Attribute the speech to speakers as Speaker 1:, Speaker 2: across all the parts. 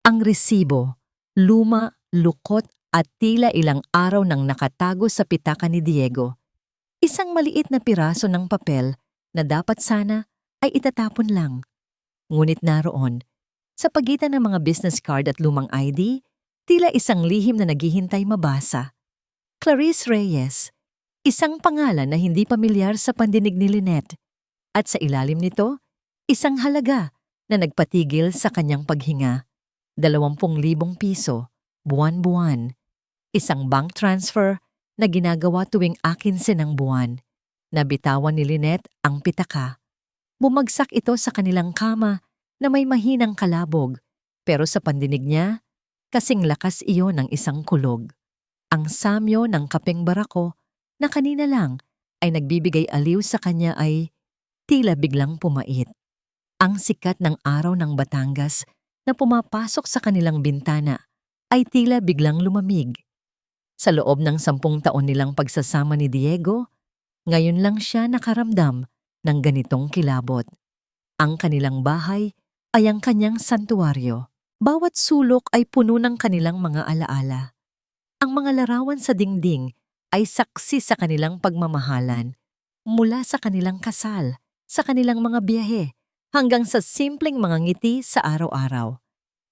Speaker 1: Ang resibo, luma, lukot at tila ilang araw nang nakatago sa pitaka ni Diego. Isang maliit na piraso ng papel na dapat sana ay itatapon lang. Ngunit naroon, sa pagitan ng mga business card at lumang ID, tila isang lihim na naghihintay mabasa. Clarice Reyes, isang pangalan na hindi pamilyar sa pandinig ni Lynette. At sa ilalim nito, isang halaga na nagpatigil sa kanyang paghinga. 20,000 piso, buwan-buwan. Isang bank transfer na ginagawa tuwing akinse ng buwan. Nabitawan ni Lynette ang pitaka. Bumagsak ito sa kanilang kama na may mahinang kalabog, pero sa pandinig niya, kasing lakas iyon ng isang kulog. Ang samyo ng kapeng barako na kanina lang ay nagbibigay aliw sa kanya ay tila biglang pumait. Ang sikat ng araw ng Batangas na pumapasok sa kanilang bintana ay tila biglang lumamig. Sa loob ng 10 taon nilang pagsasama ni Diego, ngayon lang siya nakaramdam ng ganitong kilabot. Ang kanilang bahay ay ang kanyang santuwaryo. Bawat sulok ay puno ng kanilang mga alaala. Ang mga larawan sa dingding ay saksi sa kanilang pagmamahalan, mula sa kanilang kasal, sa kanilang mga biyahe, hanggang sa simpleng mga ngiti sa araw-araw.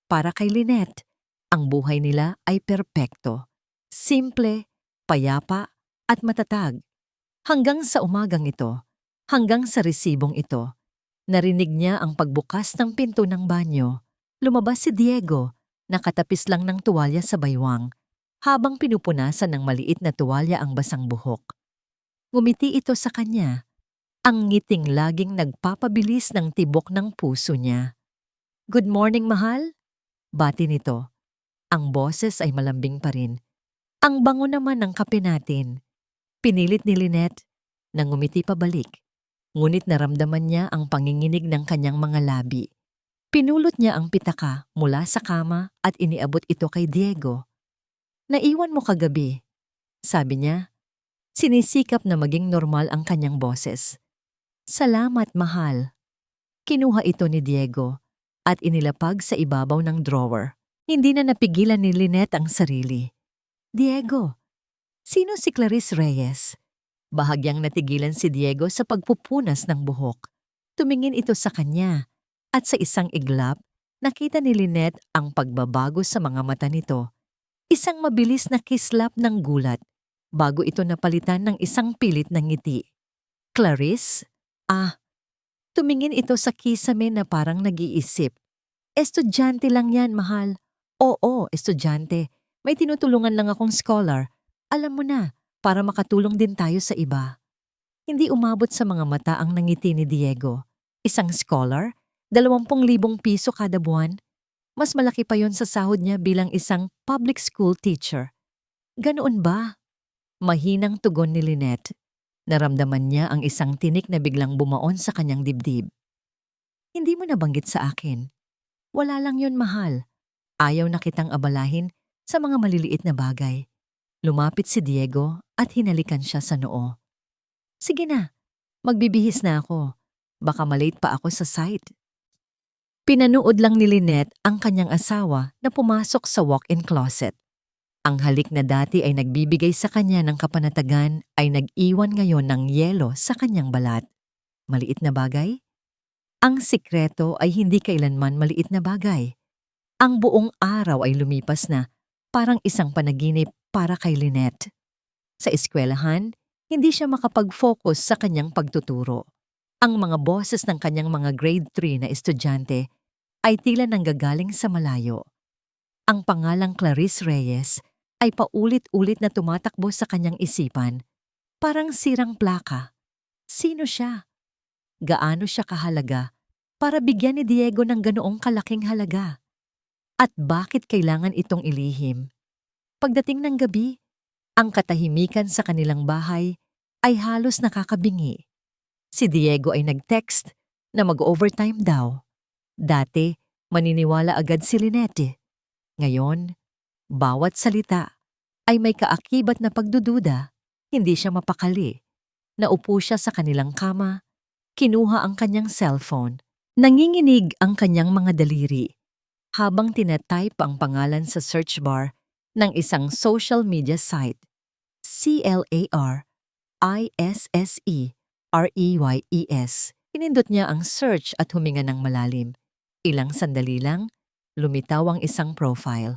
Speaker 1: Para kay Lynette, ang buhay nila ay perpekto, simple, payapa at matatag. Hanggang sa umagang ito, hanggang sa resibong ito, narinig niya ang pagbukas ng pinto ng banyo. Lumabas si Diego, nakatapis lang ng tuwalya sa baywang, habang pinupunasan ng maliit na tuwalya ang basang buhok. Ngumiti ito sa kanya, ang ngiting laging nagpapabilis ng tibok ng puso niya. "Good morning, mahal?" Bati nito. Ang boses ay malambing pa rin. Ang bango naman ng kape natin. Pinilit ni Lynette na ngumiti pabalik. Ngunit naramdaman niya ang panginginig ng kanyang mga labi. Pinulot niya ang pitaka mula sa kama at iniabot ito kay Diego. "Naiwan mo kagabi," sabi niya. Sinisikap na maging normal ang kanyang boses. "Salamat, mahal." Kinuha ito ni Diego at inilapag sa ibabaw ng drawer. Hindi na napigilan ni Lynette ang sarili. "Diego, sino si Clarice Reyes?" Bahagyang natigilan si Diego sa pagpupunas ng buhok. Tumingin ito sa kanya at sa isang iglap, nakita ni Lynette ang pagbabago sa mga mata nito. Isang mabilis na kislap ng gulat bago ito napalitan ng isang pilit na ngiti. "Clarice? Tumingin ito sa kisame na parang nag-iisip. "Estudyante lang yan, mahal." "Oo, estudyante. May tinutulungan lang akong scholar. Alam mo na, para makatulong din tayo sa iba." Hindi umabot sa mga mata ang nangiti ni Diego. Isang scholar? 20,000 piso kada buwan? Mas malaki pa yon sa sahod niya bilang isang public school teacher. "Ganoon ba?" Mahinang tugon ni Lynette. Naramdaman niya ang isang tinik na biglang bumaon sa kanyang dibdib. "Hindi mo nabanggit sa akin." "Wala lang yon, mahal. Ayaw na kitang abalahin sa mga maliliit na bagay." Lumapit si Diego at hinalikan siya sa noo. "Sige na, magbibihis na ako. Baka malate pa ako sa site." Pinanood lang ni Lynette ang kanyang asawa na pumasok sa walk-in closet. Ang halik na dati ay nagbibigay sa kanya ng kapanatagan ay nag-iwan ngayon ng yelo sa kanyang balat. Maliit na bagay? Ang sikreto ay hindi kailanman maliit na bagay. Ang buong araw ay lumipas na, parang isang panaginip para kay Lynette. Sa eskwelahan, hindi siya makapag-focus sa kanyang pagtuturo. Ang mga boses ng kanyang mga grade 3 na estudyante ay tila nanggagaling sa malayo. Ang pangalang Clarice Reyes ay paulit-ulit na tumatakbo sa kanyang isipan. Parang sirang plaka. Sino siya? Gaano siya kahalaga para bigyan ni Diego ng ganoong kalaking halaga? At bakit kailangan itong ilihim? Pagdating ng gabi, ang katahimikan sa kanilang bahay ay halos nakakabingi. Si Diego ay nag-text na mag-overtime daw. Dati, maniniwala agad si Lynette. Ngayon, bawat salita ay may kaakibat na pagdududa. Hindi siya mapakali. Naupo siya sa kanilang kama, kinuha ang kanyang cellphone. Nanginginig ang kanyang mga daliri. habang tinatype ang pangalan sa search bar ng isang social media site. CLARISSEREYES. Pinindot niya ang search at huminga ng malalim. Ilang sandali lang, lumitaw ang isang profile.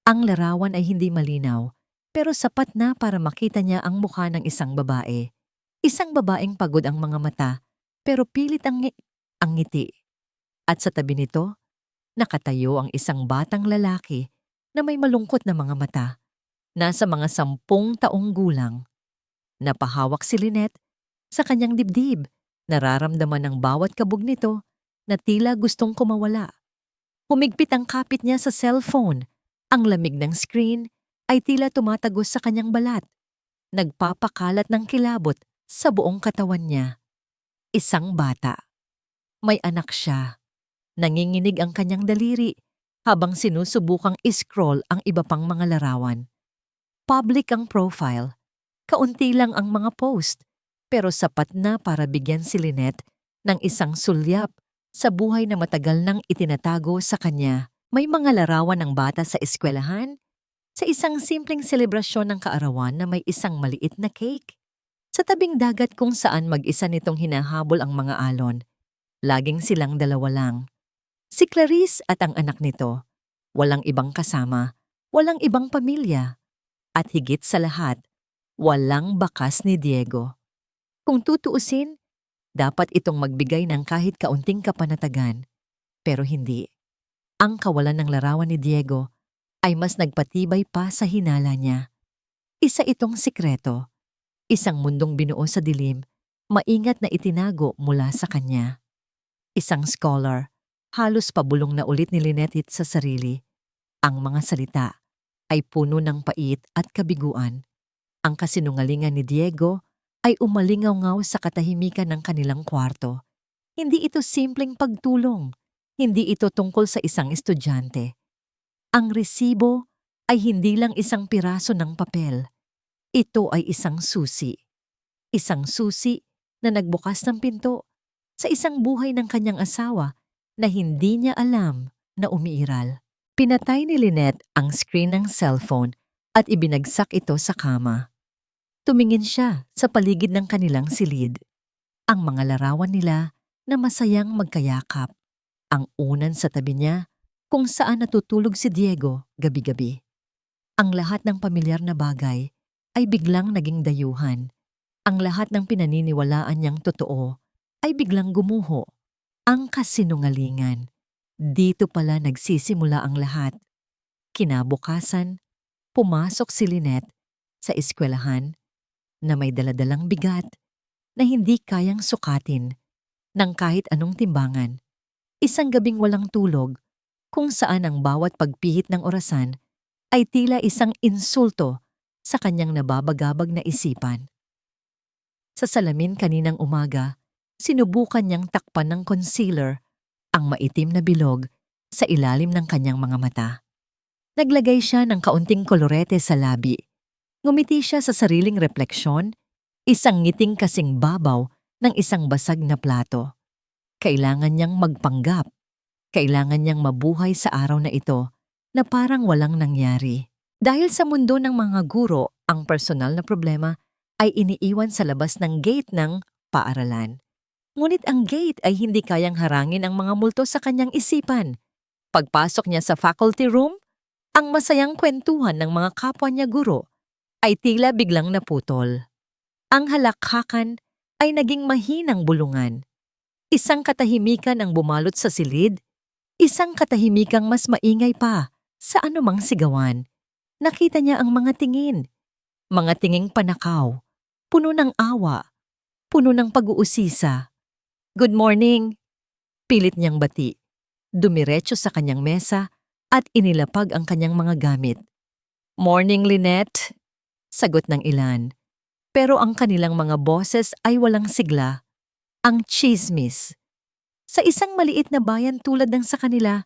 Speaker 1: Ang larawan ay hindi malinaw, pero sapat na para makita niya ang mukha ng isang babae. Isang babaeng pagod ang mga mata, pero pilit ang ngiti. At sa tabi nito, nakatayo ang isang batang lalaki na may malungkot na mga mata. Nasa mga 10 taong gulang. Napahawak si Lynette sa kanyang dibdib. Nararamdaman ng bawat kabog nito na tila gustong kumawala. Humigpit ang kapit niya sa cellphone. Ang lamig ng screen ay tila tumatagos sa kanyang balat. Nagpapakalat ng kilabot sa buong katawan niya. Isang bata. May anak siya. Nanginginig ang kanyang daliri habang sinusubukang iscroll ang iba pang mga larawan. Public ang profile. Kaunti lang ang mga post, pero sapat na para bigyan si Lynette ng isang sulyap sa buhay na matagal nang itinatago sa kanya. May mga larawan ng bata sa eskwelahan, sa isang simpleng selebrasyon ng kaarawan na may isang maliit na cake. Sa tabing dagat kung saan mag-isa nitong hinahabol ang mga alon. Laging silang dalawa lang. Si Clarice at ang anak nito. Walang ibang kasama, walang ibang pamilya. At higit sa lahat, walang bakas ni Diego. Kung tutuusin, dapat itong magbigay ng kahit kaunting kapanatagan. Pero hindi. Ang kawalan ng larawan ni Diego ay mas nagpatibay pa sa hinala niya. Isa itong sikreto. Isang mundong binuo sa dilim, maingat na itinago mula sa kanya. Isang scholar, halos pabulong na ulit ni Lynette sa sarili. Ang mga salita ay puno ng pait at kabiguan. Ang kasinungalingan ni Diego ay umalingaw-ngaw sa katahimikan ng kanilang kwarto. Hindi ito simpleng pagtulong. Hindi ito tungkol sa isang estudyante. Ang resibo ay hindi lang isang piraso ng papel. Ito ay isang susi. Isang susi na nagbukas ng pinto sa isang buhay ng kanyang asawa na hindi niya alam na umiiral. Pinatay ni Lynette ang screen ng cellphone at ibinagsak ito sa kama. Tumingin siya sa paligid ng kanilang silid. Ang mga larawan nila na masayang magkayakap. Ang unan sa tabi niya kung saan natutulog si Diego gabi-gabi. Ang lahat ng pamilyar na bagay ay biglang naging dayuhan. Ang lahat ng pinaniniwalaan niyang totoo ay biglang gumuho. Ang kasinungalingan. Dito pala nagsisimula ang lahat. Kinabukasan, pumasok si Lynette sa eskwelahan na may daladalang bigat na hindi kayang sukatin ng kahit anong timbangan. Isang gabing walang tulog kung saan ang bawat pagpihit ng orasan ay tila isang insulto sa kanyang nababagabag na isipan. Sa salamin kaninang umaga, sinubukan niyang takpan ng concealer ang maitim na bilog sa ilalim ng kanyang mga mata. Naglagay siya ng kaunting kolorete sa labi. Ngumiti siya sa sariling refleksyon, isang ngiting kasing babaw ng isang basag na plato. Kailangan niyang magpanggap. Kailangan niyang mabuhay sa araw na ito na parang walang nangyari. Dahil sa mundo ng mga guro, ang personal na problema ay iniiwan sa labas ng gate ng paaralan. Ngunit ang gate ay hindi kayang harangin ang mga multo sa kanyang isipan. Pagpasok niya sa faculty room, ang masayang kwentuhan ng mga kapwa niya guro ay tila biglang naputol. Ang halakhakan ay naging mahinang bulungan. Isang katahimikan ang bumalot sa silid, isang katahimikang mas maingay pa sa anumang sigawan. Nakita niya ang mga tinging panakaw, puno ng awa, puno ng pag-uusisa. "Good morning," pilit niyang bati. Dumiretso sa kanyang mesa at inilapag ang kanyang mga gamit. "Morning, Lynette," sagot ng ilan. Pero ang kanilang mga boses ay walang sigla. Ang tsismis. Sa isang maliit na bayan tulad ng sa kanila,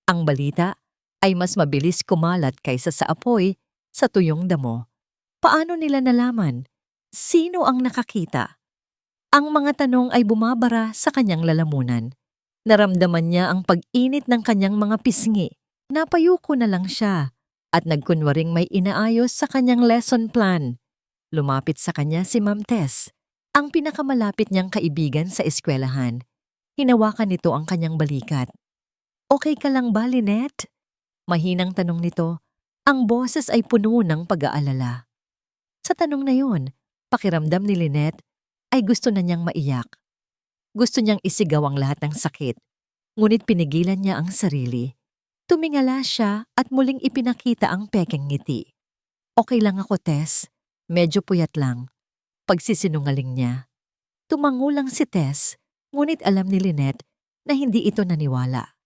Speaker 1: ang balita ay mas mabilis kumalat kaysa sa apoy sa tuyong damo. Paano nila nalaman? Sino ang nakakita? Ang mga tanong ay bumabara sa kanyang lalamunan. Naramdaman niya ang pag-init ng kanyang mga pisngi. Napayuko na lang siya at nagkunwaring may inaayos sa kanyang lesson plan. Lumapit sa kanya si Ma'am Tess, ang pinakamalapit niyang kaibigan sa eskwelahan. Hinawakan nito ang kanyang balikat. "Okay ka lang ba, Lynette?" Mahinang tanong nito. Ang boses ay puno ng pag-aalala. Sa tanong na yon, pakiramdam ni Lynette ay gusto na niyang maiyak. Gusto niyang isigaw ang lahat ng sakit, ngunit pinigilan niya ang sarili. Tumingala siya at muling ipinakita ang pekeng ngiti. "Okay lang ako, Tess. Medyo puyat lang." Pagsisinungaling niya. Tumango lang si Tess, ngunit alam ni Lynette na hindi ito naniwala.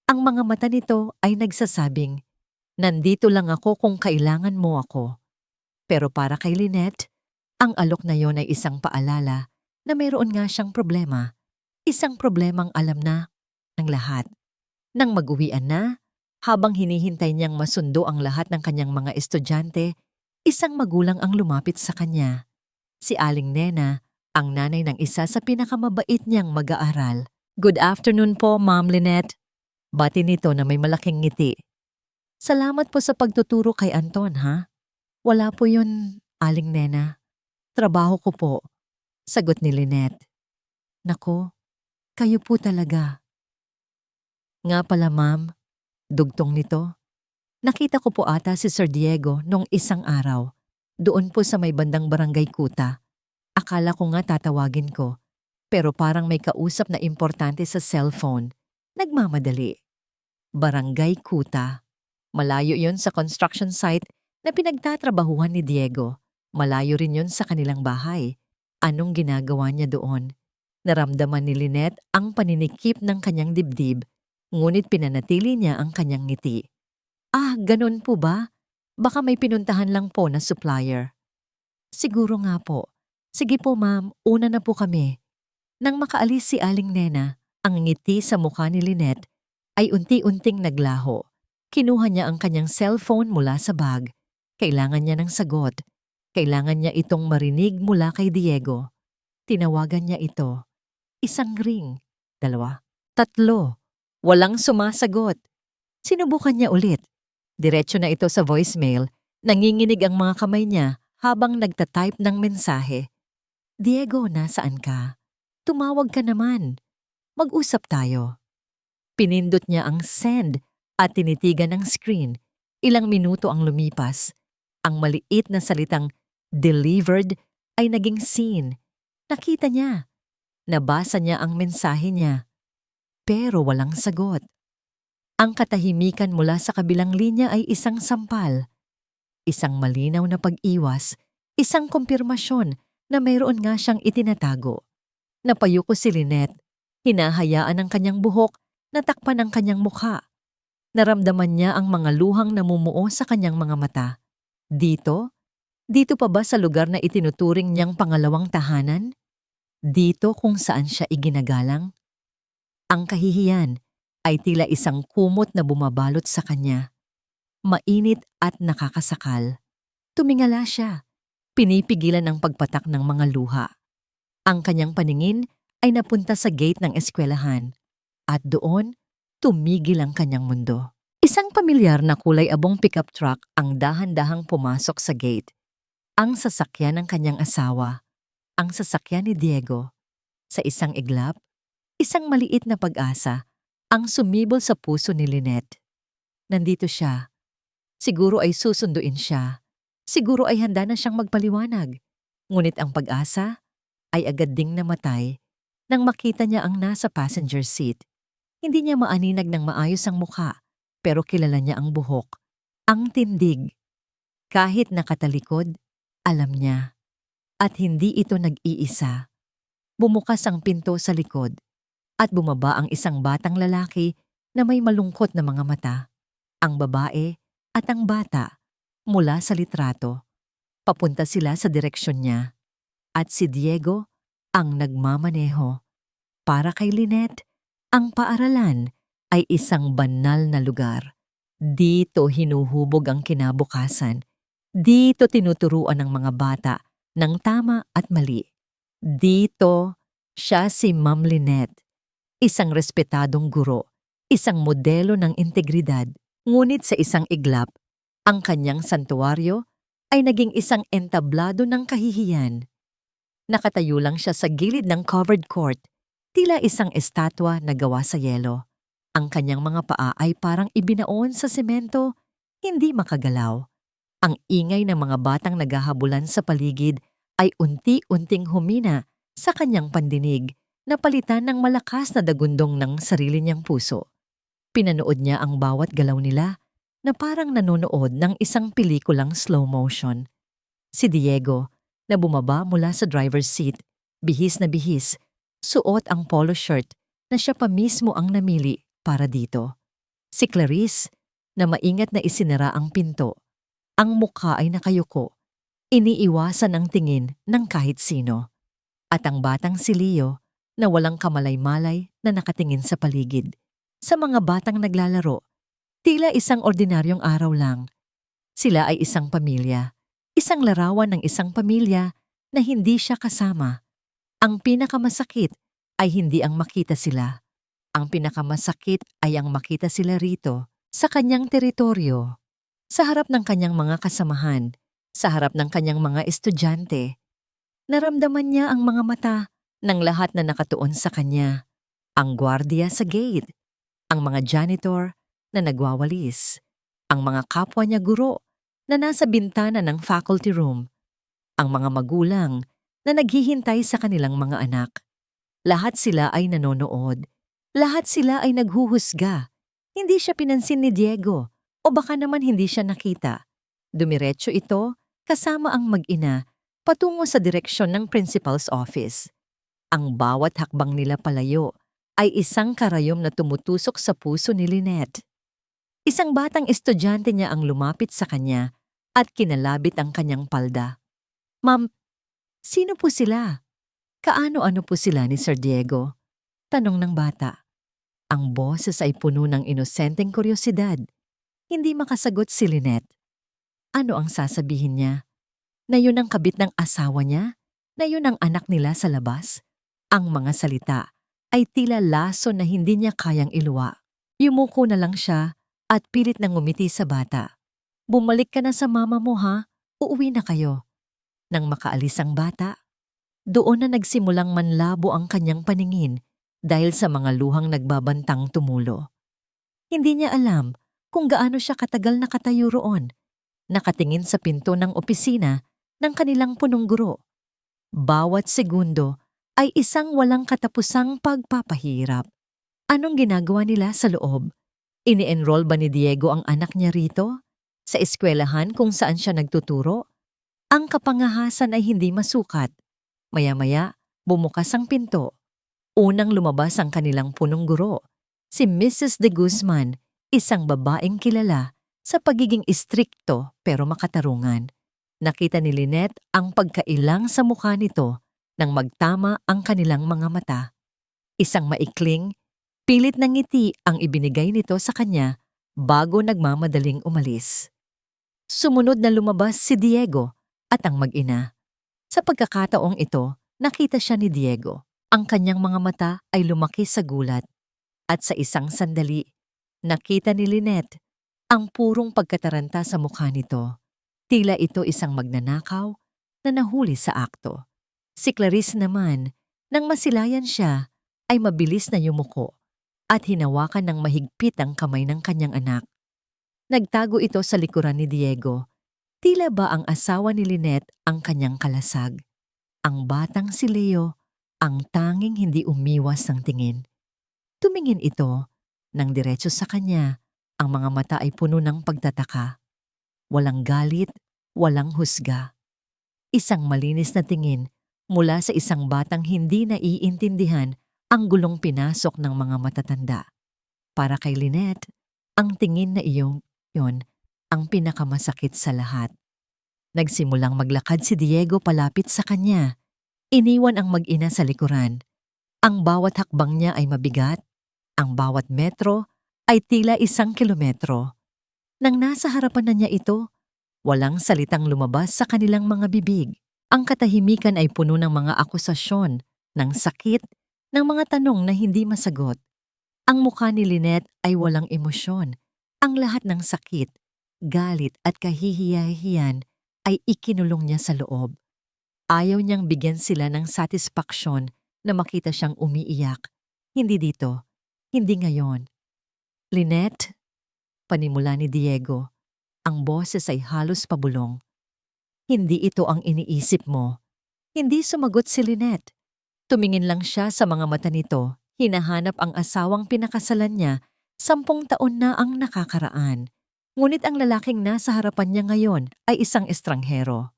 Speaker 1: Ang mga mata nito ay nagsasabing, "Nandito lang ako kung kailangan mo ako." Pero para kay Lynette, ang alok na yon ay isang paalala na mayroon nga siyang problema. Isang problemang alam na ng lahat. Nang mag-uwian na, habang hinihintay niyang masundo ang lahat ng kanyang mga estudyante, isang magulang ang lumapit sa kanya. Si Aling Nena, ang nanay ng isa sa pinakamabait niyang mag-aaral. "Good afternoon po, Ma'am Lynette." Bati nito na may malaking ngiti. "Salamat po sa pagtuturo kay Anton, ha?" "Wala po yun, Aling Nena. Trabaho ko po." Sagot ni Lynette. "Nako, kayo po talaga." "Nga pala, ma'am," dugtong nito. "Nakita ko po ata si Sir Diego nung isang araw. Doon po sa may bandang Barangay Kuta. Akala ko nga tatawagin ko, pero parang may kausap na importante sa cellphone. Nagmamadali." Barangay Kuta. Malayo yon sa construction site na pinagtatrabahuhan ni Diego. Malayo rin yon sa kanilang bahay. Anong ginagawa niya doon? Naramdaman ni Lynette ang paninikip ng kanyang dibdib, ngunit pinanatili niya ang kanyang ngiti. "Ah, ganun po ba? Baka may pinuntahan lang po na supplier." "Siguro nga po. Sige po, ma'am, una na po kami." Nang makaalis si Aling Nena, ang ngiti sa mukha ni Lynette ay unti-unting naglaho. Kinuha niya ang kanyang cellphone mula sa bag. Kailangan niya ng sagot. Kailangan niya itong marinig mula kay Diego. Tinawagan niya ito. Isang ring, 2, 3. Walang sumasagot. Sinubukan niya ulit. Diretso na ito sa voicemail. Nanginginig ang mga kamay niya habang nagtatype ng mensahe. "Diego, nasaan ka? Tumawag ka naman. Mag-usap tayo." Pinindot niya ang send at tinitigan ng screen. Ilang minuto ang lumipas. Ang maliit na salitang "delivered" ay naging seen. Nakita niya. Nabasa niya ang mensahe niya. Pero walang sagot. Ang katahimikan mula sa kabilang linya ay isang sampal. Isang malinaw na pag-iwas. Isang kumpirmasyon na mayroon nga siyang itinatago. Napayuko si Lynette. Hinahayaan ang kanyang buhok na takpan ang kanyang mukha. Naramdaman niya ang mga luhang namumuo sa kanyang mga mata. Dito? Dito pa ba sa lugar na itinuturing niyang pangalawang tahanan? Dito kung saan siya iginagalang? Ang kahihiyan ay tila isang kumot na bumabalot sa kanya. Mainit at nakakasakal. Tumingala siya. Pinipigilan ang pagpatak ng mga luha. Ang kanyang paningin ay napunta sa gate ng eskwelahan. At doon, tumigil ang kanyang mundo. Isang pamilyar na kulay abong pickup truck ang dahan-dahang pumasok sa gate. Ang sasakyan ng kanyang asawa. Ang sasakyan ni Diego. Sa isang iglap, isang maliit na pag-asa ang sumibol sa puso ni Lynette. Nandito siya. Siguro ay susunduin siya. Siguro ay handa na siyang magpaliwanag. Ngunit ang pag-asa ay agad ding namatay nang makita niya ang nasa passenger seat. Hindi niya maaninag ng maayos ang mukha, pero kilala niya ang buhok. Ang tindig. Kahit nakatalikod, alam niya. At hindi ito nag-iisa. Bumukas ang pinto sa likod at bumaba ang isang batang lalaki na may malungkot na mga mata. Ang babae at ang bata mula sa litrato. Papunta sila sa direksyon niya. At si Diego ang nagmamaneho. Para kay Lynette, ang paaralan ay isang banal na lugar. Dito hinuhubog ang kinabukasan. Dito tinuturuan ng mga bata ng tama at mali. Dito, siya si Ma'am Lynette. Isang respetadong guro. Isang modelo ng integridad. Ngunit sa isang iglap, ang kanyang santuaryo ay naging isang entablado ng kahihiyan. Nakatayo lang siya sa gilid ng covered court, tila isang estatwa na gawa sa yelo. Ang kanyang mga paa ay parang ibinaon sa semento, hindi makagalaw. Ang ingay ng mga batang naghahabulan sa paligid ay unti-unting humina sa kanyang pandinig, na palitan ng malakas na dagundong ng sarili niyang puso. Pinanood niya ang bawat galaw nila na parang nanonood ng isang pelikulang slow motion. Si Diego, na bumaba mula sa driver's seat, bihis na bihis, suot ang polo shirt na siya pa mismo ang namili para dito. Si Clarice, na maingat na isinara ang pinto, ang mukha ay nakayuko, iniiwasan ang tingin ng kahit sino. At ang batang si Leo, na walang kamalay-malay na nakatingin sa paligid. Sa mga batang naglalaro, tila isang ordinaryong araw lang. Sila ay isang pamilya. Isang larawan ng isang pamilya na hindi siya kasama. Ang pinakamasakit ay hindi ang makita sila. Ang pinakamasakit ay ang makita sila rito, sa kanyang teritoryo, sa harap ng kanyang mga kasamahan, sa harap ng kanyang mga estudyante. Naramdaman niya ang mga mata ng lahat na nakatuon sa kanya. Ang gwardiya sa gate, ang mga janitor na nagwawalis, ang mga kapwa niya guro na nasa bintana ng faculty room, ang mga magulang na naghihintay sa kanilang mga anak. Lahat sila ay nanonood. Lahat sila ay naghuhusga. Hindi siya pinansin ni Diego, o baka naman hindi siya nakita. Dumiretso ito kasama ang mag-ina patungo sa direksyon ng principal's office. Ang bawat hakbang nila palayo ay isang karayom na tumutusok sa puso ni Lynette. Isang batang estudyante niya ang lumapit sa kanya at kinalabit ang kanyang palda. "Ma'am, sino po sila? Kaano-ano po sila ni Sir Diego?" Tanong ng bata. Ang boses ay puno ng inosenteng kuryosidad. Hindi makasagot si Lynette. Ano ang sasabihin niya? Na yun ang kabit ng asawa niya? Na yun ang anak nila sa labas? Ang mga salita ay tila laso na hindi niya kayang iluwa. Yumuko na lang siya at pilit na ngumiti sa bata. "Bumalik ka na sa mama mo, ha? Uuwi na kayo." Nang makaalis ang bata, doon na nagsimulang manlabo ang kanyang paningin dahil sa mga luhang nagbabantang tumulo. Hindi niya alam kung gaano siya katagal nakatayo roon, nakatingin sa pinto ng opisina ng kanilang punong guro. Bawat segundo ay isang walang katapusang pagpapahirap. Anong ginagawa nila sa loob? Ini-enroll ba ni Diego ang anak niya rito? Sa eskwelahan kung saan siya nagtuturo? Ang kapangahasan ay hindi masukat. Maya-maya, bumukas ang pinto. Unang lumabas ang kanilang punong guro, si Mrs. De Guzman, isang babaeng kilala sa pagiging istrikto pero makatarungan. Nakita ni Lynette ang pagkailang sa mukha nito nang magtama ang kanilang mga mata. Isang maikling, pilit na ngiti ang ibinigay nito sa kanya bago nagmamadaling umalis. Sumunod na lumabas si Diego at ang mag-ina. Sa pagkakataong ito, nakita siya ni Diego. Ang kanyang mga mata ay lumaki sa gulat. At sa isang sandali, nakita ni Lynette ang purong pagkataranta sa mukha nito. Tila ito isang magnanakaw na nahuli sa akto. Si Clarice naman, nang masilayan siya, ay mabilis na yumuko at hinawakan ng mahigpit ang kamay ng kanyang anak. Nagtago ito sa likuran ni Diego. Tila ba ang asawa ni Lynette ang kanyang kalasag? Ang batang si Leo, ang tanging hindi umiwas ng tingin. Tumingin ito, nang diretso sa kanya, ang mga mata ay puno ng pagtataka. Walang galit, walang husga. Isang malinis na tingin mula sa isang batang hindi naiintindihan ang gulong pinasok ng mga matatanda. Para kay Lynette, ang tingin na iyon ang pinakamasakit sa lahat. Nagsimulang maglakad si Diego palapit sa kanya. Iniwan ang mag-ina sa likuran. Ang bawat hakbang niya ay mabigat. Ang bawat metro ay tila 1 kilometro. Nang nasa harapan na niya ito, walang salitang lumabas sa kanilang mga bibig. Ang katahimikan ay puno ng mga akusasyon, ng sakit, ng mga tanong na hindi masagot. Ang mukha ni Lynette ay walang emosyon. Ang lahat ng sakit, galit at kahihiyahiyan ay ikinulong niya sa loob. Ayaw niyang bigyan sila ng satisfaksyon na makita siyang umiiyak. Hindi dito, hindi ngayon. Lynette, panimula ni Diego, ang boses ay halos pabulong. Hindi ito ang iniisip mo. Hindi sumagot si Lynette. Tumingin lang siya sa mga mata nito, hinahanap ang asawang pinakasalan niya, 10 taon na ang nakakaraan. Ngunit ang lalaking nasa harapan niya ngayon ay isang estranghero.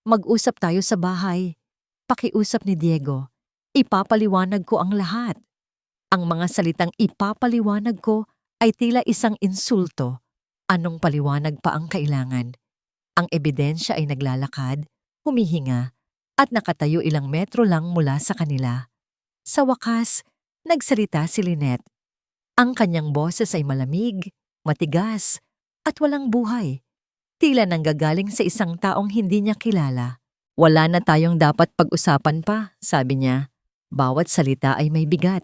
Speaker 1: Mag-usap tayo sa bahay. Pakiusap ni Diego. Ipapaliwanag ko ang lahat. Ang mga salitang ipapaliwanag ko ay tila isang insulto. Anong paliwanag pa ang kailangan? Ang ebidensya ay naglalakad, humihinga, at nakatayo ilang metro lang mula sa kanila. Sa wakas, nagsalita si Lynette. Ang kanyang boses ay malamig, matigas, at walang buhay. Tila nanggagaling sa isang taong hindi niya kilala. Wala na tayong dapat pag-usapan pa, sabi niya. Bawat salita ay may bigat.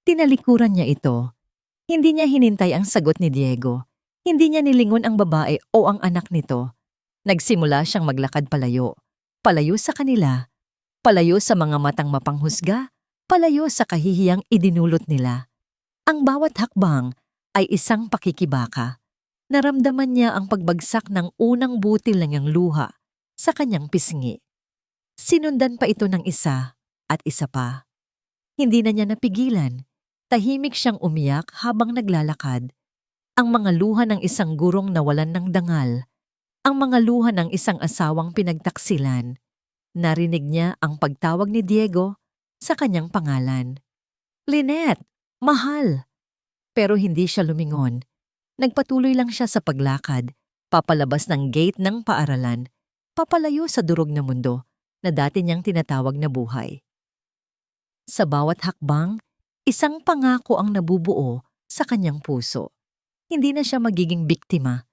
Speaker 1: Tinalikuran niya ito. Hindi niya hinintay ang sagot ni Diego. Hindi niya nilingon ang babae o ang anak nito. Nagsimula siyang maglakad palayo. Palayo sa kanila. Palayo sa mga matang mapanghusga. Palayo sa kahihiyang idinulot nila. Ang bawat hakbang ay isang pakikibaka. Naramdaman niya ang pagbagsak ng unang butil ng iyang luha sa kanyang pisngi. Sinundan pa ito ng isa at isa pa. Hindi na niya napigilan. Tahimik siyang umiyak habang naglalakad. Ang mga luha ng isang gurong nawalan ng dangal. Ang mga luha ng isang asawang pinagtaksilan. Narinig niya ang pagtawag ni Diego sa kanyang pangalan. Lynette, mahal! Pero hindi siya lumingon. Nagpatuloy lang siya sa paglakad, papalabas ng gate ng paaralan, papalayo sa durog na mundo na dati niyang tinatawag na buhay. Sa bawat hakbang, isang pangako ang nabubuo sa kanyang puso. Hindi na siya magiging biktima.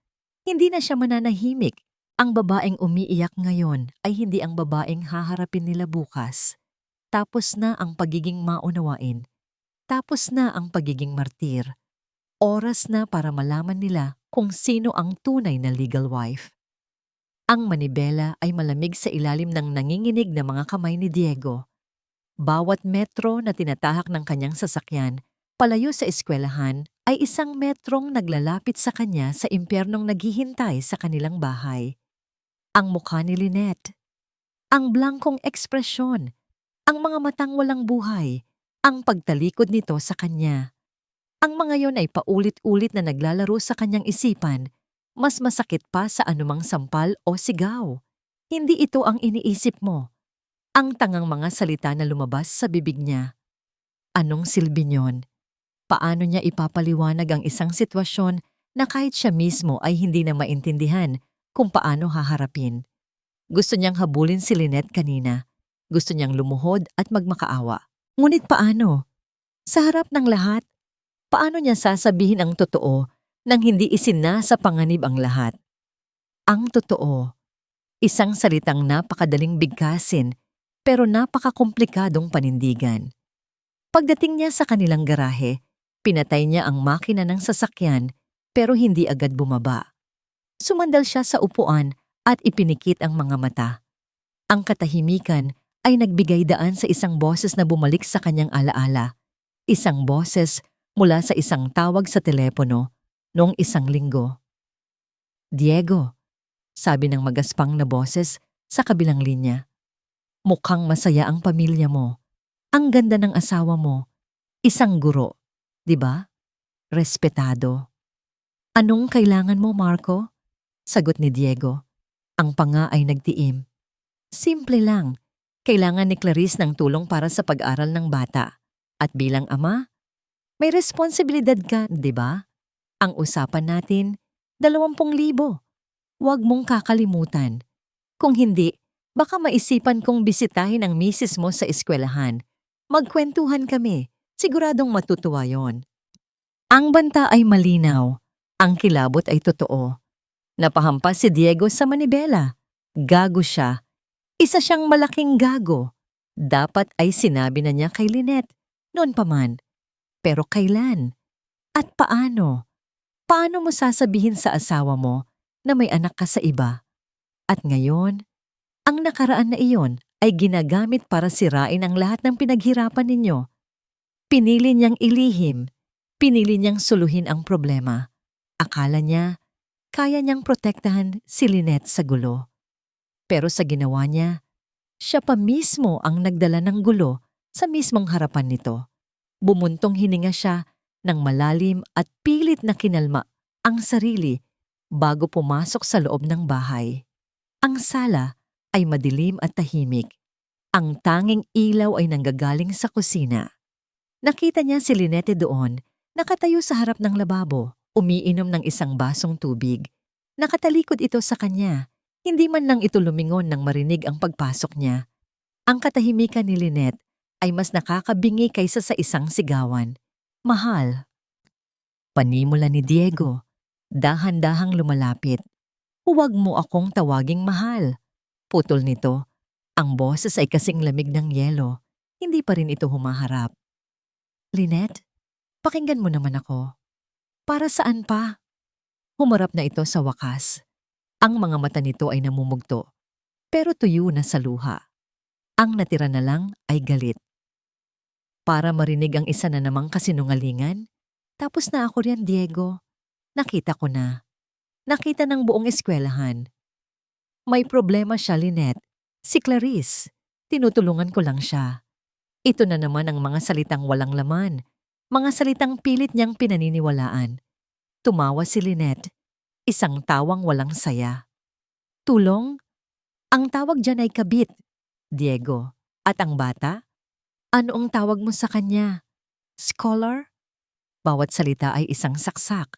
Speaker 1: Hindi na siya mananahimik. Ang babaeng umiiyak ngayon ay hindi ang babaeng haharapin nila bukas. Tapos na ang pagiging maunawain. Tapos na ang pagiging martir. Oras na para malaman nila kung sino ang tunay na legal wife. Ang manibela ay malamig sa ilalim ng nanginginig na mga kamay ni Diego. Bawat metro na tinatahak ng kanyang sasakyan, palayo sa eskwelahan, ay isang metrong naglalapit sa kanya sa impyernong naghihintay sa kanilang bahay. Ang mukha ni Lynette, ang blankong ekspresyon, ang mga matang walang buhay, ang pagtalikod nito sa kanya. Ang mga yon ay paulit-ulit na naglalaro sa kanyang isipan, mas masakit pa sa anumang sampal o sigaw. Hindi ito ang iniisip mo. Ang tangang mga salita na lumabas sa bibig niya. Anong silbi niyon? Paano niya ipapaliwanag ang isang sitwasyon na kahit siya mismo ay hindi na maintindihan kung paano haharapin? Gusto niyang habulin si Lynette kanina. Gusto niyang lumuhod at magmakaawa. Ngunit paano? Sa harap ng lahat, paano niya sasabihin ang totoo nang hindi isinasa panganib ang lahat? Ang totoo, isang salitang napakadaling bigkasin pero napakakomplikadong panindigan. Pagdating niya sa kanilang garahe, pinatay niya ang makina ng sasakyan pero hindi agad bumaba. Sumandal siya sa upuan at ipinikit ang mga mata. Ang katahimikan ay nagbigay daan sa isang boses na bumalik sa kanyang alaala. Isang boses mula sa isang tawag sa telepono noong 1 linggo. Diego, sabi ng magaspang na boses sa kabilang linya. Mukhang masaya ang pamilya mo. Ang ganda ng asawa mo. Isang guro, di ba? Respetado. Anong kailangan mo, Marco? Sagot ni Diego. Ang panga ay nagtiim. Simple lang. Kailangan ni Clarice ng tulong para sa pag-aral ng bata. At bilang ama, may responsibilidad ka, di ba? Ang usapan natin, 20,000. Huwag mong kakalimutan. Kung hindi, baka maisipan kong bisitahin ang misis mo sa eskwelahan. Magkwentuhan kami. Siguradong matutuwa yon. Ang banta ay malinaw. Ang kilabot ay totoo. Napahampas si Diego sa manibela. Gago siya. Isa siyang malaking gago. Dapat ay sinabi na niya kay Lynette. Noon pa man. Pero kailan? At paano? Paano mo sasabihin sa asawa mo na may anak ka sa iba? At ngayon, ang nakaraan na iyon ay ginagamit para sirain ang lahat ng pinaghirapan ninyo. Pinili niyang ilihim, pinili niyang suluhin ang problema. Akala niya, kaya niyang protektahan si Lynette sa gulo. Pero sa ginawa niya, siya pa mismo ang nagdala ng gulo sa mismong harapan nito. Bumuntong hininga siya ng malalim at pilit na kinalma ang sarili bago pumasok sa loob ng bahay. Ang sala ay madilim at tahimik. Ang tanging ilaw ay nanggagaling sa kusina. Nakita niya si Lynette doon, nakatayo sa harap ng lababo, umiinom ng isang basong tubig. Nakatalikod ito sa kanya, hindi man lang ito lumingon nang marinig ang pagpasok niya. Ang katahimikan ni Lynette ay mas nakakabingi kaysa sa isang sigawan. Mahal. Panimula ni Diego, dahan-dahang lumalapit. Huwag mo akong tawaging mahal. Putol nito. Ang boses ay kasing lamig ng yelo. Hindi pa rin ito humaharap. Lynette, pakinggan mo naman ako. Para saan pa? Humarap na ito sa wakas. Ang mga mata nito ay namumugto, pero tuyo na sa luha. Ang natira na lang ay galit. Para marinig ang isa na namang kasinungalingan, tapos na ako riyan, Diego. Nakita ko na. Nakita ng buong eskwelahan. May problema siya, Lynette. Si Clarice. Tinutulungan ko lang siya. Ito na naman ang mga salitang walang laman. Mga salitang pilit niyang pinaniniwalaan. Tumawa si Lynette. Isang tawang walang saya. Tulong? Ang tawag dyan ay kabit, Diego. At ang bata? Ano ang tawag mo sa kanya? Scholar? Bawat salita ay isang saksak.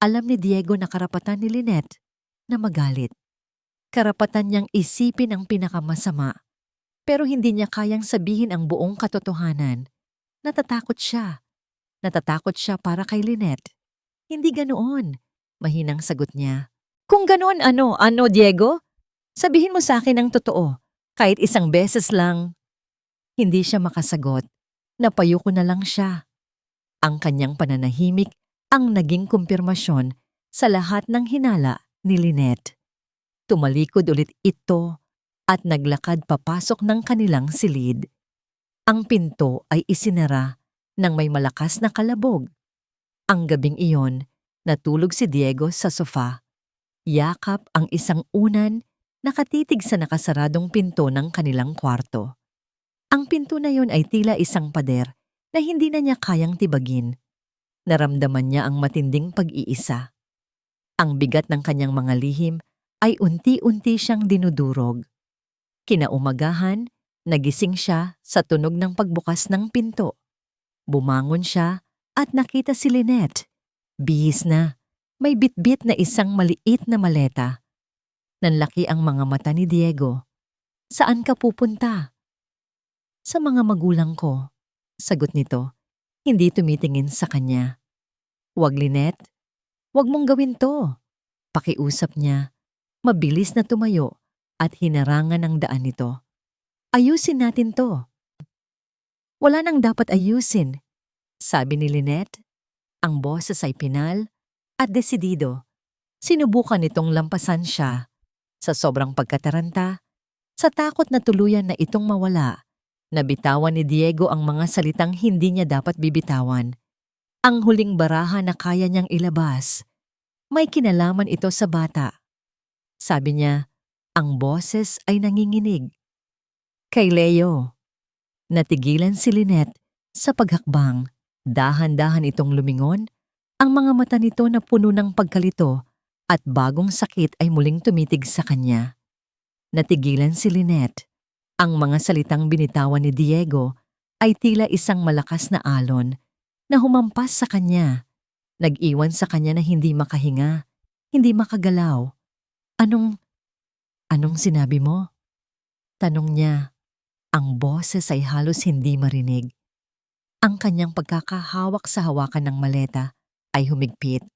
Speaker 1: Alam ni Diego na karapatan ni Lynette na magalit. Karapatan niyang isipin ang pinakamasama. Pero hindi niya kayang sabihin ang buong katotohanan. Natatakot siya. Natatakot siya para kay Lynette. Hindi ganoon. Mahinang sagot niya. Kung ganoon ano, Diego? Sabihin mo sa akin ang totoo. Kahit isang beses lang. Hindi siya makasagot. Napayo ko na lang siya. Ang kanyang pananahimik ang naging kumpirmasyon sa lahat ng hinala ni Lynette. Tumalikod ulit ito at naglakad papasok ng kanilang silid. Ang pinto ay isinara ng may malakas na kalabog. Ang gabing iyon, natulog si Diego sa sofa. Yakap ang isang unan, nakatitig sa nakasaradong pinto ng kanilang kwarto. Ang pinto na yon ay tila isang pader na hindi na niya kayang tibagin. Naramdaman niya ang matinding pag-iisa. Ang bigat ng kanyang mga lihim ay unti-unti siyang dinudurog. Kinaumagahan, nagising siya sa tunog ng pagbukas ng pinto. Bumangon siya at nakita si Lynette. Bihis na, may bitbit na isang maliit na maleta. Nanlaki ang mga mata ni Diego. Saan ka pupunta? Sa mga magulang ko, sagot nito. Hindi tumitingin sa kanya. Huwag, Lynette. Huwag mong gawin to. Pakiusap niya. Mabilis na tumayo at hinarangan ang daan nito. Ayusin natin to. Wala nang dapat ayusin, sabi ni Lynette. Ang boses ay pinal at desidido. Sinubukan nitong lampasan siya. Sa sobrang pagkataranta, sa takot na tuluyan na itong mawala, nabitawan ni Diego ang mga salitang hindi niya dapat bibitawan. Ang huling baraha na kaya niyang ilabas. May kinalaman ito sa bata. Sabi niya, ang boses ay nanginginig. Kay Leo. Natigilan si Lynette sa paghakbang. Dahan-dahan itong lumingon. Ang mga mata nito na puno ng pagkalito at bagong sakit ay muling tumitig sa kanya. Natigilan si Lynette. Ang mga salitang binitawan ni Diego ay tila isang malakas na alon na humampas sa kanya. Nag-iwan sa kanya na hindi makahinga, hindi makagalaw. Anong sinabi mo? Tanong niya. Ang boses ay halos hindi marinig. Ang kanyang pagkakahawak sa hawakan ng maleta ay humigpit.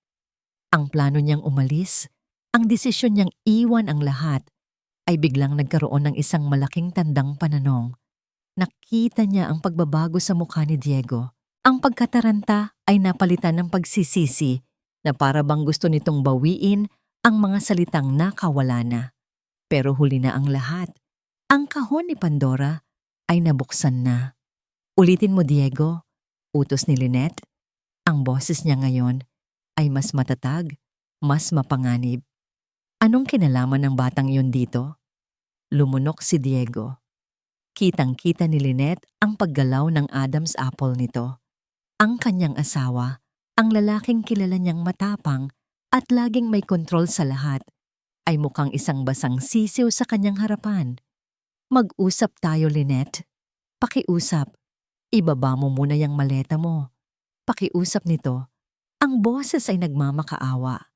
Speaker 1: Ang plano niyang umalis, ang desisyon niyang iwan ang lahat, ay biglang nagkaroon ng isang malaking tandang pananong. Nakita niya ang pagbabago sa mukha ni Diego. Ang pagkataranta ay napalitan ng pagsisisi na para bang gusto nitong bawiin ang mga salitang nakawala na. Pero huli na ang lahat. Ang kahon ni Pandora ay nabuksan na. Ulitin mo, Diego, utos ni Lynette. Ang boses niya ngayon ay mas matatag, mas mapanganib. Anong kinalaman ng batang iyon dito? Lumunok si Diego. Kitang-kita ni Lynette ang paggalaw ng Adam's apple nito. Ang kanyang asawa, ang lalaking kilala niyang matapang at laging may kontrol sa lahat, ay mukhang isang basang sisiw sa kanyang harapan. Mag-usap tayo, Lynette. Pakiusap. Ibaba mo muna yung maleta mo. Pakiusap nito. Ang boses ay nagmamakaawa.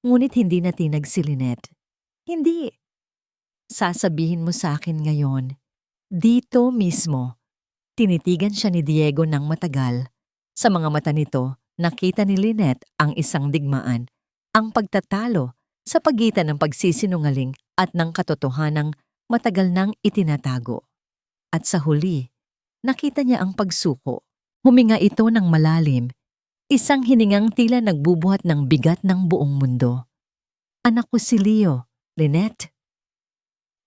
Speaker 1: Ngunit hindi natinag si Lynette. Hindi. Sasabihin mo sa akin ngayon. Dito mismo. Tinitigan siya ni Diego ng matagal. Sa mga mata nito, nakita ni Lynette ang isang digmaan. Ang pagtatalo sa pagitan ng pagsisinungaling at ng katotohanang matagal nang itinatago. At sa huli, nakita niya ang pagsuko. Huminga ito ng malalim. Isang hiningang tila nagbubuhat ng bigat ng buong mundo. Anak ko si Leo, Lynette.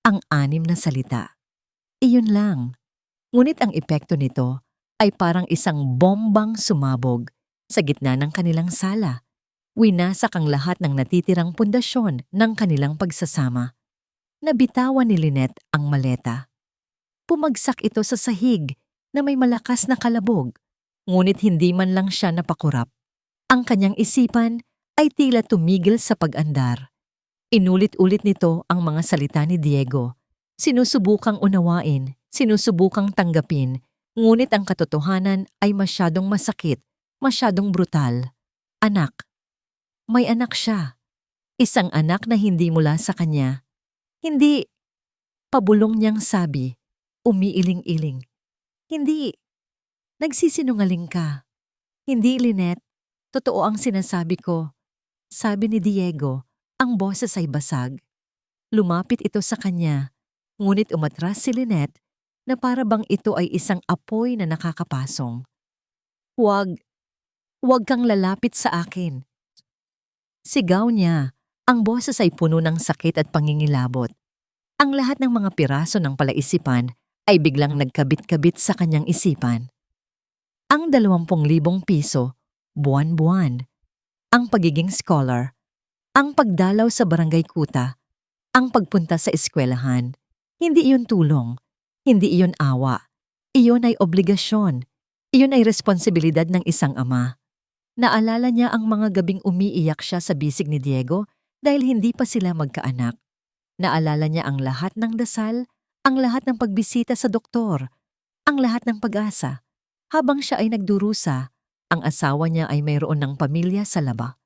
Speaker 1: Ang anim na salita. Iyon lang. Ngunit ang epekto nito ay parang isang bombang sumabog sa gitna ng kanilang sala. Winasak ang lahat ng natitirang pundasyon ng kanilang pagsasama. Nabitawan ni Lynette ang maleta. Pumagsak ito sa sahig na may malakas na kalabog, ngunit hindi man lang siya napakurap. Ang kanyang isipan ay tila tumigil sa pag-andar. Inulit-ulit nito ang mga salita ni Diego. Sinusubukang unawain, sinusubukang tanggapin, ngunit ang katotohanan ay masyadong masakit, masyadong brutal. Anak. May anak siya. Isang anak na hindi mula sa kanya. Hindi. Pabulong niyang sabi, umiiling-iling. Hindi. Nagsisinungaling ka. Hindi, Lynette. Totoo ang sinasabi ko. Sabi ni Diego, ang boses ay basag. Lumapit ito sa kanya, ngunit umatras si Lynette na para bang ito ay isang apoy na nakakapasong. Huwag kang lalapit sa akin. Sigaw niya, ang boses ay puno ng sakit at pangingilabot. Ang lahat ng mga piraso ng palaisipan ay biglang nagkabit-kabit sa kanyang isipan. Ang 20,000 piso, buwan-buwan. Ang pagiging scholar. Ang pagdalaw sa barangay kuta, ang pagpunta sa eskwelahan, hindi iyon tulong, hindi iyon awa, iyon ay obligasyon, iyon ay responsibilidad ng isang ama. Naalala niya ang mga gabing umiiyak siya sa bisig ni Diego dahil hindi pa sila magkaanak. Naalala niya ang lahat ng dasal, ang lahat ng pagbisita sa doktor, ang lahat ng pag-asa. Habang siya ay nagdurusa, ang asawa niya ay mayroon ng pamilya sa laba.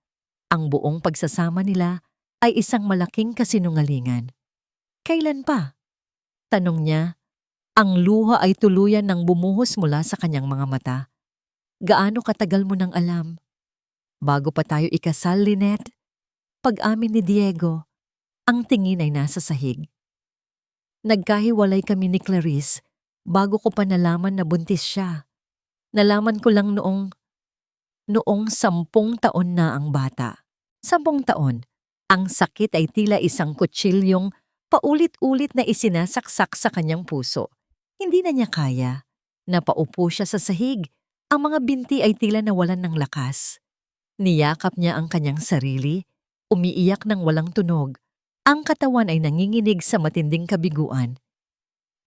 Speaker 1: Ang buong pagsasama nila ay isang malaking kasinungalingan. Kailan pa? Tanong niya. Ang luha ay tuluyan ng bumuhos mula sa kanyang mga mata. Gaano katagal mo nang alam? Bago pa tayo ikasal, Lynette? Pag-amin ni Diego, ang tingin ay nasa sahig. Nagkahiwalay kami ni Clarice bago ko pa nalaman na buntis siya. Nalaman ko lang noong 10 taon na ang bata. 10 taon. Ang sakit ay tila isang kutsilyong paulit-ulit na isinasaksak sa kanyang puso. Hindi na niya kaya. Napaupo siya sa sahig. Ang mga binti ay tila nawalan ng lakas. Niyakap niya ang kanyang sarili, umiiyak ng walang tunog. Ang katawan ay nanginginig sa matinding kabiguan.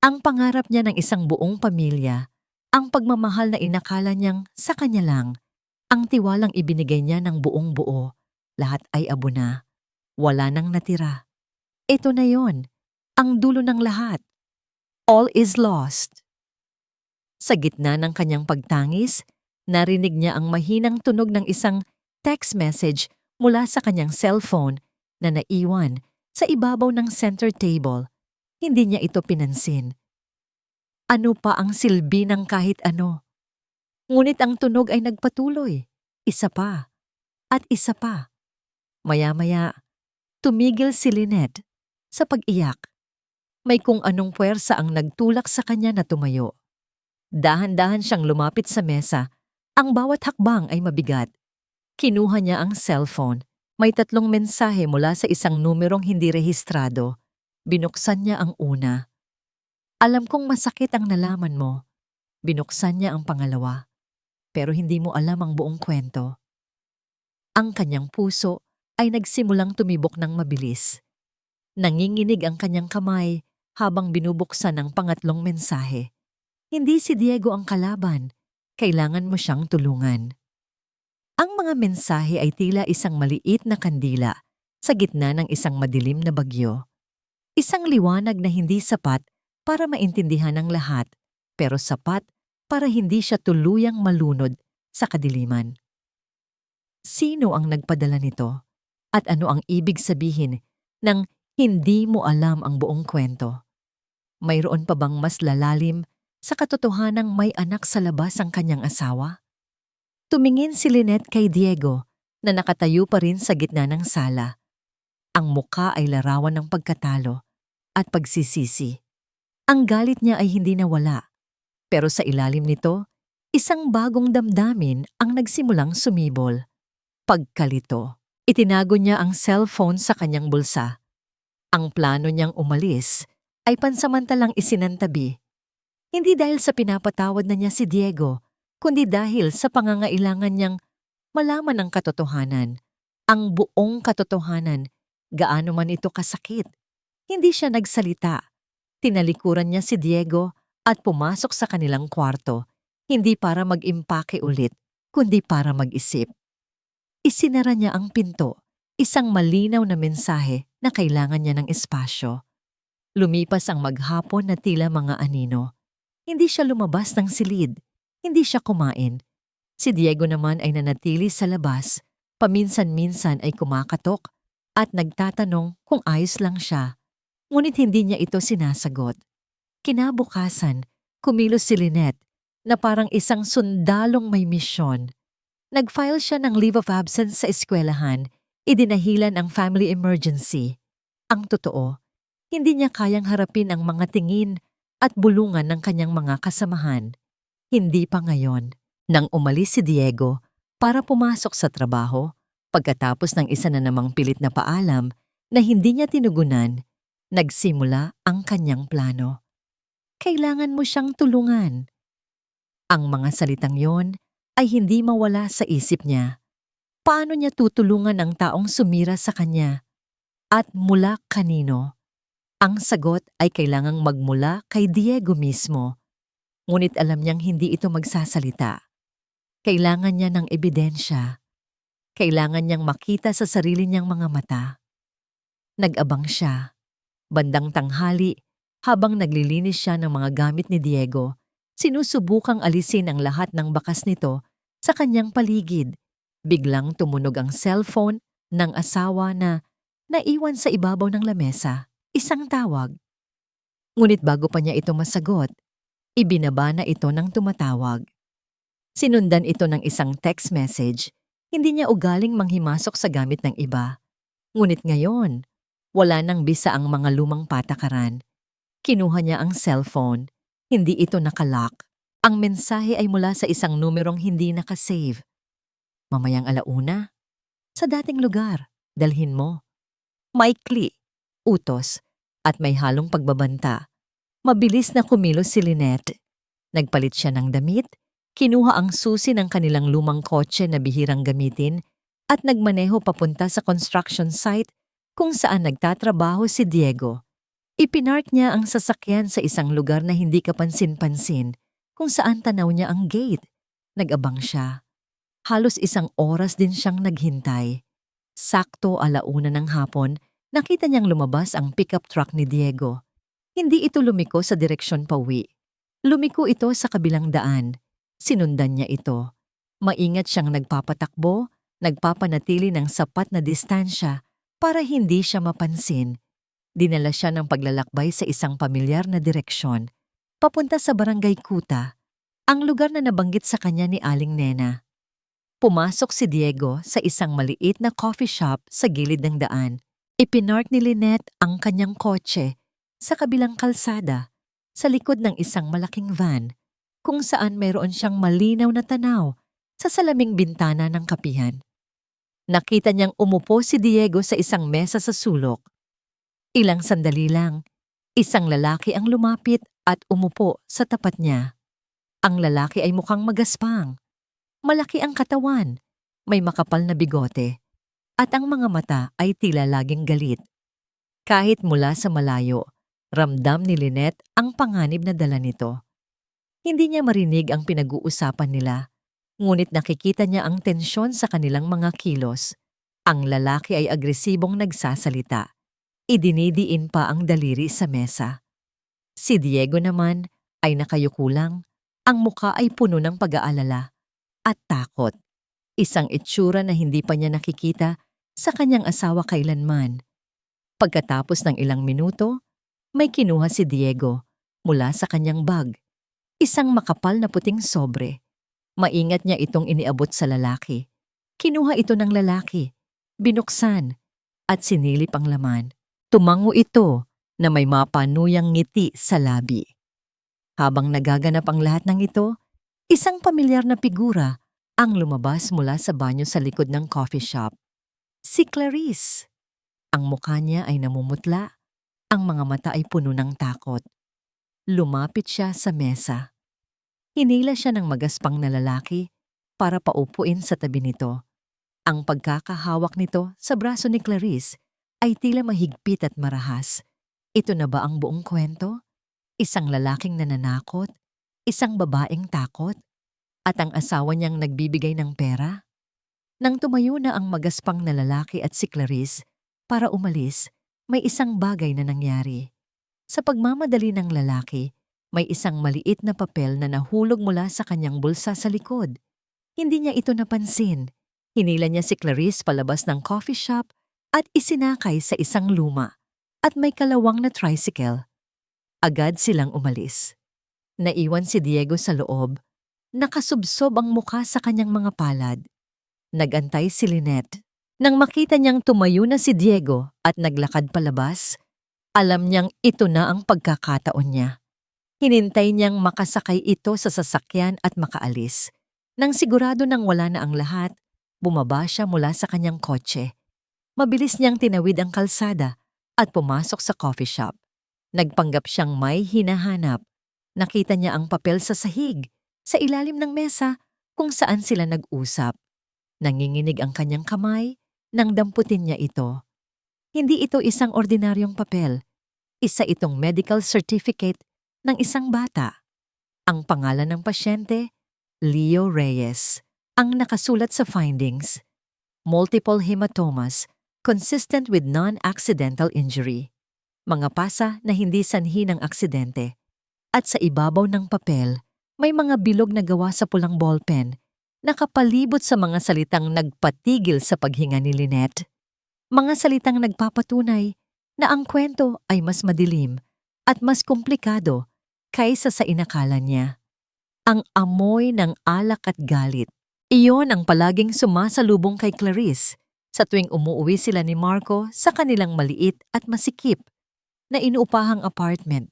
Speaker 1: Ang pangarap niya ng isang buong pamilya, ang pagmamahal na inakala niyang sa kanya lang, ang tiwalang ibinigay niya ng buong buo, lahat ay abo na. Wala nang natira. Ito na yon, ang dulo ng lahat. All is lost. Sa gitna ng kanyang pagtangis, narinig niya ang mahinang tunog ng isang text message mula sa kanyang cellphone na naiwan sa ibabaw ng center table. Hindi niya ito pinansin. Ano pa ang silbi ng kahit ano? Ngunit ang tunog ay nagpatuloy. Isa pa. At isa pa. Maya-maya, tumigil si Lynette sa pag-iyak. May kung anong puwersa ang nagtulak sa kanya na tumayo. Dahan-dahan siyang lumapit sa mesa. Ang bawat hakbang ay mabigat. Kinuha niya ang cellphone. May 3 mensahe mula sa isang numerong hindi rehistrado. Binuksan niya ang una. Alam kong masakit ang nalaman mo. Binuksan niya ang pangalawa. Pero hindi mo alam ang buong kwento. Ang kanyang puso ay nagsimulang tumibok ng mabilis. Nanginginig ang kanyang kamay habang binubuksan ang pangatlong mensahe. Hindi si Diego ang kalaban. Kailangan mo siyang tulungan. Ang mga mensahe ay tila isang maliit na kandila sa gitna ng isang madilim na bagyo. Isang liwanag na hindi sapat para maintindihan ng lahat, pero sapat para hindi siya tuluyang malunod sa kadiliman. Sino ang nagpadala nito? At ano ang ibig sabihin ng hindi mo alam ang buong kwento? Mayroon pa bang mas lalalim sa katotohanang may anak sa labas ang kanyang asawa? Tumingin si Lynette kay Diego na nakatayo pa rin sa gitna ng sala. Ang muka ay larawan ng pagkatalo at pagsisisi. Ang galit niya ay hindi nawala, pero sa ilalim nito, isang bagong damdamin ang nagsimulang sumibol. Pagkalito. Itinago niya ang cellphone sa kanyang bulsa. Ang plano niyang umalis ay pansamantalang isinantabi. Hindi dahil sa pinapatawad na niya si Diego, kundi dahil sa pangangailangan niyang malaman ang katotohanan. Ang buong katotohanan, gaano man ito kasakit. Hindi siya nagsalita. Tinalikuran niya si Diego at pumasok sa kanilang kwarto, hindi para mag-impake ulit, kundi para mag-isip. Isinara niya ang pinto, isang malinaw na mensahe na kailangan niya ng espasyo. Lumipas ang maghapon na tila mga anino. Hindi siya lumabas ng silid, hindi siya kumain. Si Diego naman ay nanatili sa labas, paminsan-minsan ay kumakatok at nagtatanong kung ayos lang siya. Ngunit hindi niya ito sinasagot. Kinabukasan, kumilos si Lynette na parang isang sundalong may misyon. Nag-file siya ng leave of absence sa eskwelahan, idinahilan ang family emergency. Ang totoo, hindi niya kayang harapin ang mga tingin at bulungan ng kanyang mga kasamahan. Hindi pa ngayon. Nang umalis si Diego para pumasok sa trabaho, pagkatapos ng isa na namang pilit na paalam na hindi niya tinugunan, nagsimula ang kanyang plano. Kailangan mo siyang tulungan. Ang mga salitang yon ay hindi mawala sa isip niya. Paano niya tutulungan ang taong sumira sa kanya? At mula kanino? Ang sagot ay kailangang magmula kay Diego mismo. Ngunit alam niyang hindi ito magsasalita. Kailangan niya ng ebidensya. Kailangan niyang makita sa sarili niyang mga mata. Nag-abang siya. Bandang tanghali, habang naglilinis siya ng mga gamit ni Diego, sinusubukang alisin ang lahat ng bakas nito sa kanyang paligid. Biglang tumunog ang cellphone ng asawa na naiwan sa ibabaw ng lamesa. Isang tawag. Ngunit bago pa niya ito masagot, ibinaba na ito ng tumatawag. Sinundan ito ng isang text message. Hindi niya ugaling manghimasok sa gamit ng iba. Ngunit ngayon, wala nang bisa ang mga lumang patakaran. Kinuha niya ang cellphone. Hindi ito nakalock. Ang mensahe ay mula sa isang numerong hindi nakasave. Mamayang alauna, sa dating lugar, dalhin mo. Maikli, utos, at may halong pagbabanta. Mabilis na kumilos si Lynette. Nagpalit siya ng damit, kinuha ang susi ng kanilang lumang kotse na bihirang gamitin at nagmaneho papunta sa construction site kung saan nagtatrabaho si Diego. Ipinark niya ang sasakyan sa isang lugar na hindi kapansin-pansin kung saan tanaw niya ang gate. Nag-abang siya. Halos 1 oras din siyang naghintay. Sakto 1:00 ng hapon, nakita niyang lumabas ang pickup truck ni Diego. Hindi ito lumiko sa direksyon pauwi. Lumiko ito sa kabilang daan. Sinundan niya ito. Maingat siyang nagpapatakbo, nagpapanatili ng sapat na distansya para hindi siya mapansin. Dinala siya ng paglalakbay sa isang pamilyar na direksyon, papunta sa Barangay Kuta, ang lugar na nabanggit sa kanya ni Aling Nena. Pumasok si Diego sa isang maliit na coffee shop sa gilid ng daan. Ipinark ni Lynette ang kanyang kotse sa kabilang kalsada, sa likod ng isang malaking van, kung saan mayroon siyang malinaw na tanaw sa salaming bintana ng kapihan. Nakita niyang umupo si Diego sa isang mesa sa sulok. Ilang sandali lang, isang lalaki ang lumapit at umupo sa tapat niya. Ang lalaki ay mukhang magaspang. Malaki ang katawan, may makapal na bigote, at ang mga mata ay tila laging galit. Kahit mula sa malayo, ramdam ni Lynette ang panganib na dala nito. Hindi niya marinig ang pinag-uusapan nila, ngunit nakikita niya ang tensyon sa kanilang mga kilos. Ang lalaki ay agresibong nagsasalita. Idinidiin pa ang daliri sa mesa. Si Diego naman ay nakayuko lang, ang muka ay puno ng pag-aalala at takot. Isang itsura na hindi pa niya nakikita sa kanyang asawa kailanman. Pagkatapos ng ilang minuto, may kinuha si Diego mula sa kanyang bag. Isang makapal na puting sobre. Maingat niya itong iniabot sa lalaki. Kinuha ito ng lalaki, binuksan, at sinilip ang laman. Tumango ito na may mapanuyang ngiti sa labi. Habang nagaganap ang lahat ng ito, isang pamilyar na figura ang lumabas mula sa banyo sa likod ng coffee shop. Si Clarice. Ang mukha niya ay namumutla, ang mga mata ay puno ng takot. Lumapit siya sa mesa. Hinila siya ng magaspang na lalaki para paupuin sa tabi nito. Ang pagkakahawak nito sa braso ni Clarice ay tila mahigpit at marahas. Ito na ba ang buong kwento? Isang lalaking nananakot, isang babaeng takot, at ang asawa niyang nagbibigay ng pera? Nang tumayo na ang magaspang na lalaki at si Clarice para umalis, may isang bagay na nangyari. Sa pagmamadali ng lalaki, may isang maliit na papel na nahulog mula sa kanyang bulsa sa likod. Hindi niya ito napansin. Hinila niya si Clarice palabas ng coffee shop at isinakay sa isang luma at may kalawang na tricycle. Agad silang umalis. Naiwan si Diego sa loob. Nakasubsob ang mukha sa kanyang mga palad. Nagantay si Lynette. Nang makita niyang tumayo na si Diego at naglakad palabas, alam niyang ito na ang pagkakataon niya. Hinintay niyang makasakay ito sa sasakyan at makaalis. Nang sigurado nang wala na ang lahat, bumaba siya mula sa kanyang kotse. Mabilis niyang tinawid ang kalsada at pumasok sa coffee shop. Nagpanggap siyang may hinahanap. Nakita niya ang papel sa sahig, sa ilalim ng mesa kung saan sila nag-usap. Nanginginig ang kanyang kamay nang damputin niya ito. Hindi ito isang ordinaryong papel. Isa itong medical certificate ng isang bata. Ang pangalan ng pasyente, Leo Reyes. Ang nakasulat sa findings, multiple hematomas consistent with non-accidental injury. Mga pasa na hindi sanhi ng aksidente. At sa ibabaw ng papel, may mga bilog na gawa sa pulang ballpen, nakapalibot sa mga salitang nagpatigil sa paghinga ni Lynette. Mga salitang nagpapatunay na ang kwento ay mas madilim at mas komplikado kaysa sa inakala niya. Ang amoy ng alak at galit. Iyon ang palaging sumasalubong kay Clarice sa tuwing umuuwi sila ni Marco sa kanilang maliit at masikip na inuupahang apartment.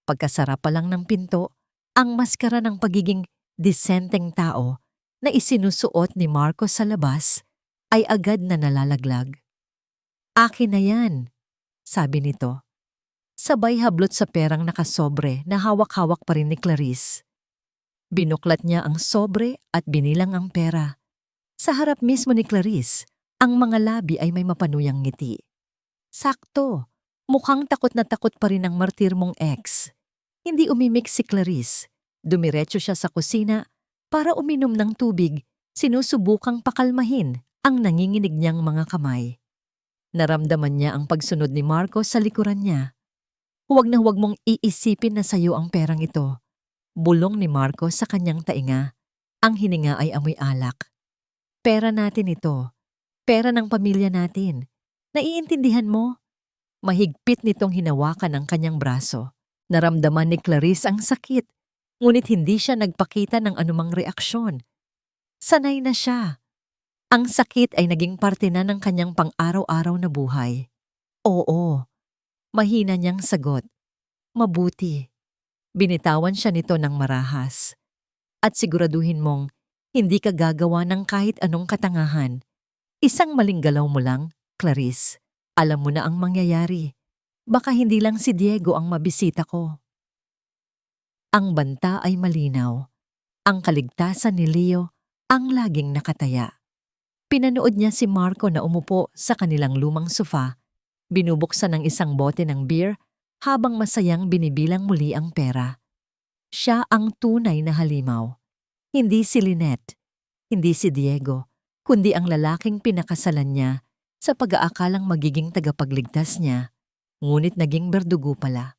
Speaker 1: Pagkasara pa lang ng pinto, ang maskara ng pagiging disenteng tao na isinusuot ni Marco sa labas ay agad na nalalaglag. "Akin na yan," sabi nito. Sabay hablot sa perang nakasobre na hawak-hawak pa rin ni Clarice. Binuklat niya ang sobre at binilang ang pera. Sa harap mismo ni Clarice, ang mga labi ay may mapanuyang ngiti. Sakto, mukhang takot na takot pa rin ang martir mong ex. Hindi umimik si Clarice. Dumiretso siya sa kusina para uminom ng tubig, sinusubukang pakalmahin ang nanginginig niyang mga kamay. Naramdaman niya ang pagsunod ni Marco sa likuran niya. "Huwag na huwag mong iisipin na sayo ang perang ito." Bulong ni Marco sa kanyang tainga. Ang hininga ay amoy alak. "Pera natin ito. Pera ng pamilya natin. Naiintindihan mo?" Mahigpit nitong hinawakan ang kanyang braso. Naramdaman ni Clarice ang sakit, ngunit hindi siya nagpakita ng anumang reaksyon. Sanay na siya. Ang sakit ay naging parte na ng kanyang pang-araw-araw na buhay. "Oo." Mahina niyang sagot. "Mabuti." Binitawan siya nito ng marahas. "At siguraduhin mong hindi ka gagawa ng kahit anong katangahan. Isang maling galaw mo lang, Clarice. Alam mo na ang mangyayari. Baka hindi lang si Diego ang mabisita ko. Ang banta ay malinaw. Ang kaligtasan ni Leo ang laging nakataya. Pinanood niya si Marco na umupo sa kanilang lumang sofa, binubuksan ng isang bote ng beer habang masayang binibilang muli ang pera. Siya ang tunay na halimaw. Hindi si Lynette, hindi si Diego, kundi ang lalaking pinakasalan niya sa pag-aakalang magiging tagapagligtas niya, ngunit naging berdugo pala.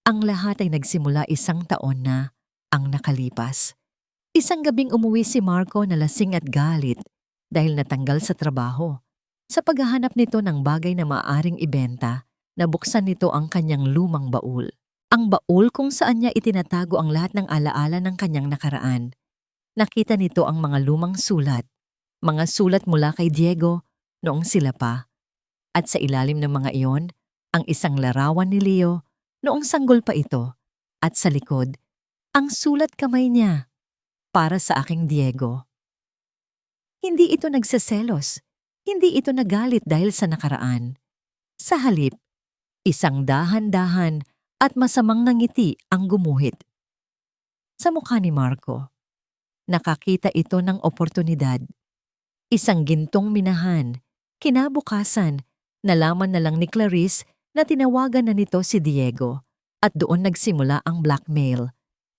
Speaker 1: Ang lahat ay nagsimula 1 taon na ang nakalipas. Isang gabing umuwi si Marco na lasing at galit dahil natanggal sa trabaho. Sa paghahanap nito ng bagay na maaaring ibenta, nabuksan nito ang kanyang lumang baul. Ang baul kung saan niya itinatago ang lahat ng alaala ng kanyang nakaraan. Nakita nito ang mga lumang sulat. Mga sulat mula kay Diego noong sila pa. At sa ilalim ng mga iyon, ang isang larawan ni Leo noong sanggol pa ito. At sa likod, ang sulat kamay niya. Para sa aking Diego. Hindi ito nagseselos. Hindi ito nagalit dahil sa nakaraan. Sa halip, isang dahan-dahan at masamang nangiti ang gumuhit. Sa mukha ni Marco, nakakita ito ng oportunidad. Isang gintong minahan, kinabukasan, nalaman na lang ni Clarice na tinawagan na nito si Diego at doon nagsimula ang blackmail.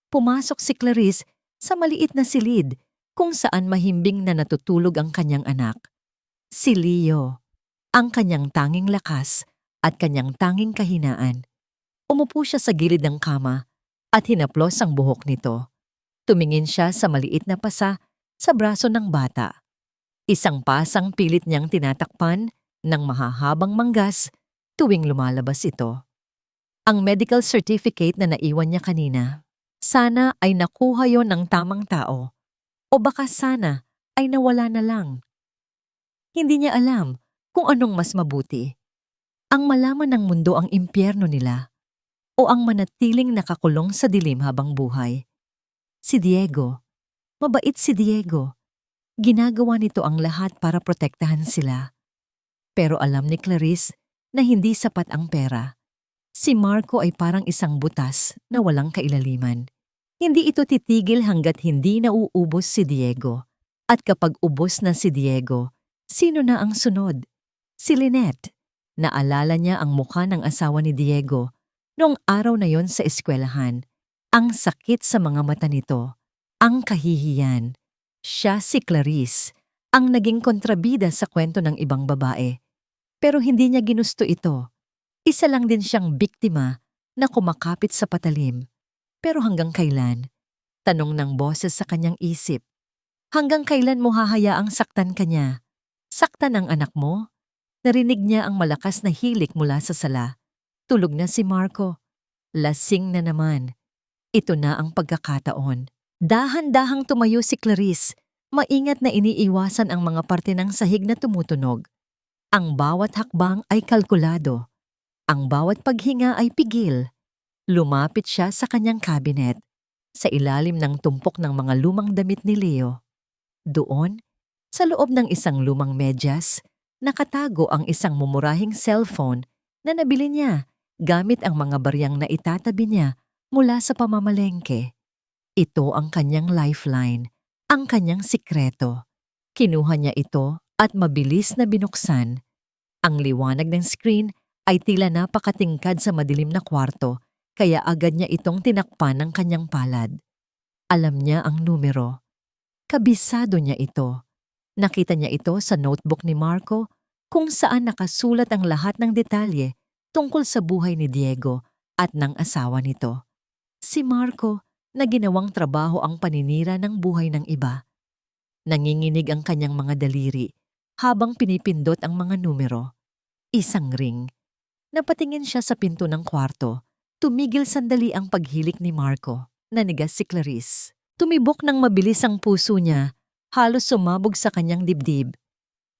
Speaker 1: Pumasok si Clarice sa maliit na silid kung saan mahimbing na natutulog ang kanyang anak. Si Leo, ang kanyang tanging lakas at kanyang tanging kahinaan. Umupo siya sa gilid ng kama at hinaplos ang buhok nito. Tumingin siya sa maliit na pasa sa braso ng bata. Isang pasang pilit niyang tinatakpan ng mahahabang manggas tuwing lumalabas ito. Ang medical certificate na naiwan niya kanina, sana ay nakuha yon ng tamang tao. O baka sana ay nawala na lang. Hindi niya alam kung anong mas mabuti. Ang malaman ng mundo ang impyerno nila o ang manatiling nakakulong sa dilim habang buhay. Si Diego, mabait si Diego. Ginagawa nito ang lahat para protektahan sila. Pero alam ni Clarice na hindi sapat ang pera. Si Marco ay parang isang butas na walang kailaliman. Hindi ito titigil hanggat hindi nauubos si Diego. At kapag ubos na si Diego, sino na ang sunod? Si Lynette. Naalala niya ang mukha ng asawa ni Diego noong araw na yon sa eskwelahan. Ang sakit sa mga mata nito. Ang kahihiyan. Siya si Clarice, ang naging kontrabida sa kwento ng ibang babae. Pero hindi niya ginusto ito. Isa lang din siyang biktima na kumakapit sa patalim. Pero hanggang kailan? Tanong ng boses sa kanyang isip. Hanggang kailan mo hahayaang saktan ka niya? Saktan ang anak mo? Narinig niya ang malakas na hilik mula sa sala. Tulog na si Marco. Lasing na naman. Ito na ang pagkakataon. Dahan-dahang tumayo si Clarice. Maingat na iniiwasan ang mga parte ng sahig na tumutunog. Ang bawat hakbang ay kalkulado. Ang bawat paghinga ay pigil. Lumapit siya sa kanyang cabinet, sa ilalim ng tumpok ng mga lumang damit ni Leo. Doon, sa loob ng isang lumang medyas, nakatago ang isang mumurahing cellphone na nabili niya gamit ang mga baryang na itatabi niya mula sa pamamalengke. Ito ang kanyang lifeline, ang kanyang sikreto. Kinuha niya ito at mabilis na binuksan. Ang liwanag ng screen ay tila napakatingkad sa madilim na kwarto, kaya agad niya itong tinakpan ng kanyang palad. Alam niya ang numero. Kabisado niya ito. Nakita niya ito sa notebook ni Marco kung saan nakasulat ang lahat ng detalye tungkol sa buhay ni Diego at ng asawa nito. Si Marco na ginawang trabaho ang paninira ng buhay ng iba. Nanginginig ang kanyang mga daliri habang pinipindot ang mga numero. Isang ring. Napatingin siya sa pinto ng kwarto. Tumigil sandali ang paghilik ni Marco. Nanigas si Clarice. Tumibok ng mabilis ang puso niya. Halos sumabog sa kanyang dibdib.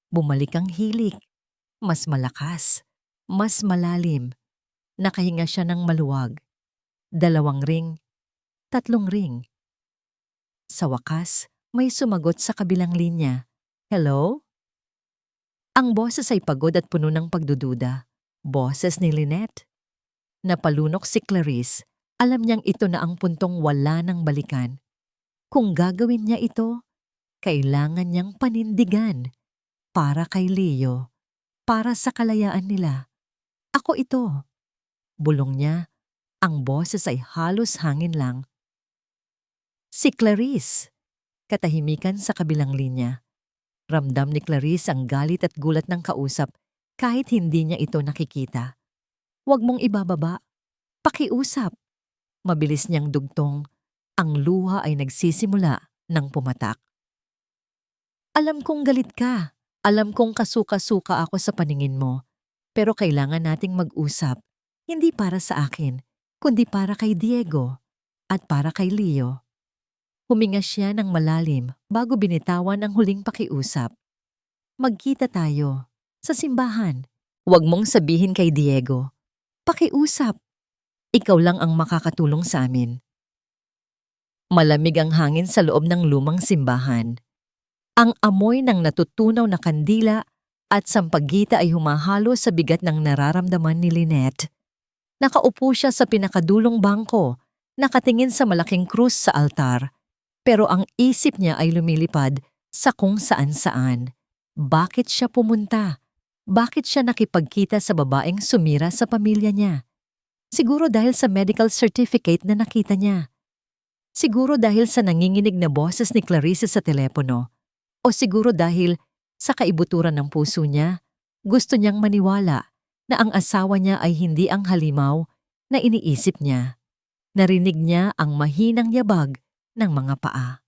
Speaker 1: Bumalik ang hilik. Mas malakas. Mas malalim. Nakahinga siya ng maluwag. 2 ring. 3 ring. Sa wakas, may sumagot sa kabilang linya. Hello? Ang boses ay pagod at puno ng pagdududa. Boses ni Lynette. Napalunok si Clarice. Alam niyang ito na ang puntong wala nang balikan. Kung gagawin niya ito, kailangan niyang panindigan. Para kay Leo. Para sa kalayaan nila. Ako ito. Bulong niya. Ang boses ay halos hangin lang. Si Clarice. Katahimikan sa kabilang linya. Ramdam ni Clarice ang galit at gulat ng kausap kahit hindi niya ito nakikita. Huwag mong ibababa. Pakiusap. Mabilis niyang dugtong. Ang luha ay nagsisimula ng pumatak. Alam kong galit ka. Alam kong kasuka-suka ako sa paningin mo. Pero kailangan nating mag-usap. Hindi para sa akin, kundi para kay Diego at para kay Leo. Huminga siya ng malalim bago binitawan ang huling pakiusap. Magkita tayo. Sa simbahan. Huwag mong sabihin kay Diego. Pakiusap. Ikaw lang ang makakatulong sa amin. Malamig ang hangin sa loob ng lumang simbahan. Ang amoy ng natutunaw na kandila at sampagita ay humahalo sa bigat ng nararamdaman ni Lynette. Nakaupo siya sa pinakadulong bangko, nakatingin sa malaking krus sa altar. Pero ang isip niya ay lumilipad sa kung saan-saan. Bakit siya pumunta? Bakit siya nakipagkita sa babaeng sumira sa pamilya niya? Siguro dahil sa medical certificate na nakita niya. Siguro dahil sa nanginginig na boses ni Clarice sa telepono. O siguro dahil sa kaibuturan ng puso niya, gusto niyang maniwala na ang asawa niya ay hindi ang halimaw na iniisip niya. Narinig niya ang mahinang yabag ng mga paa.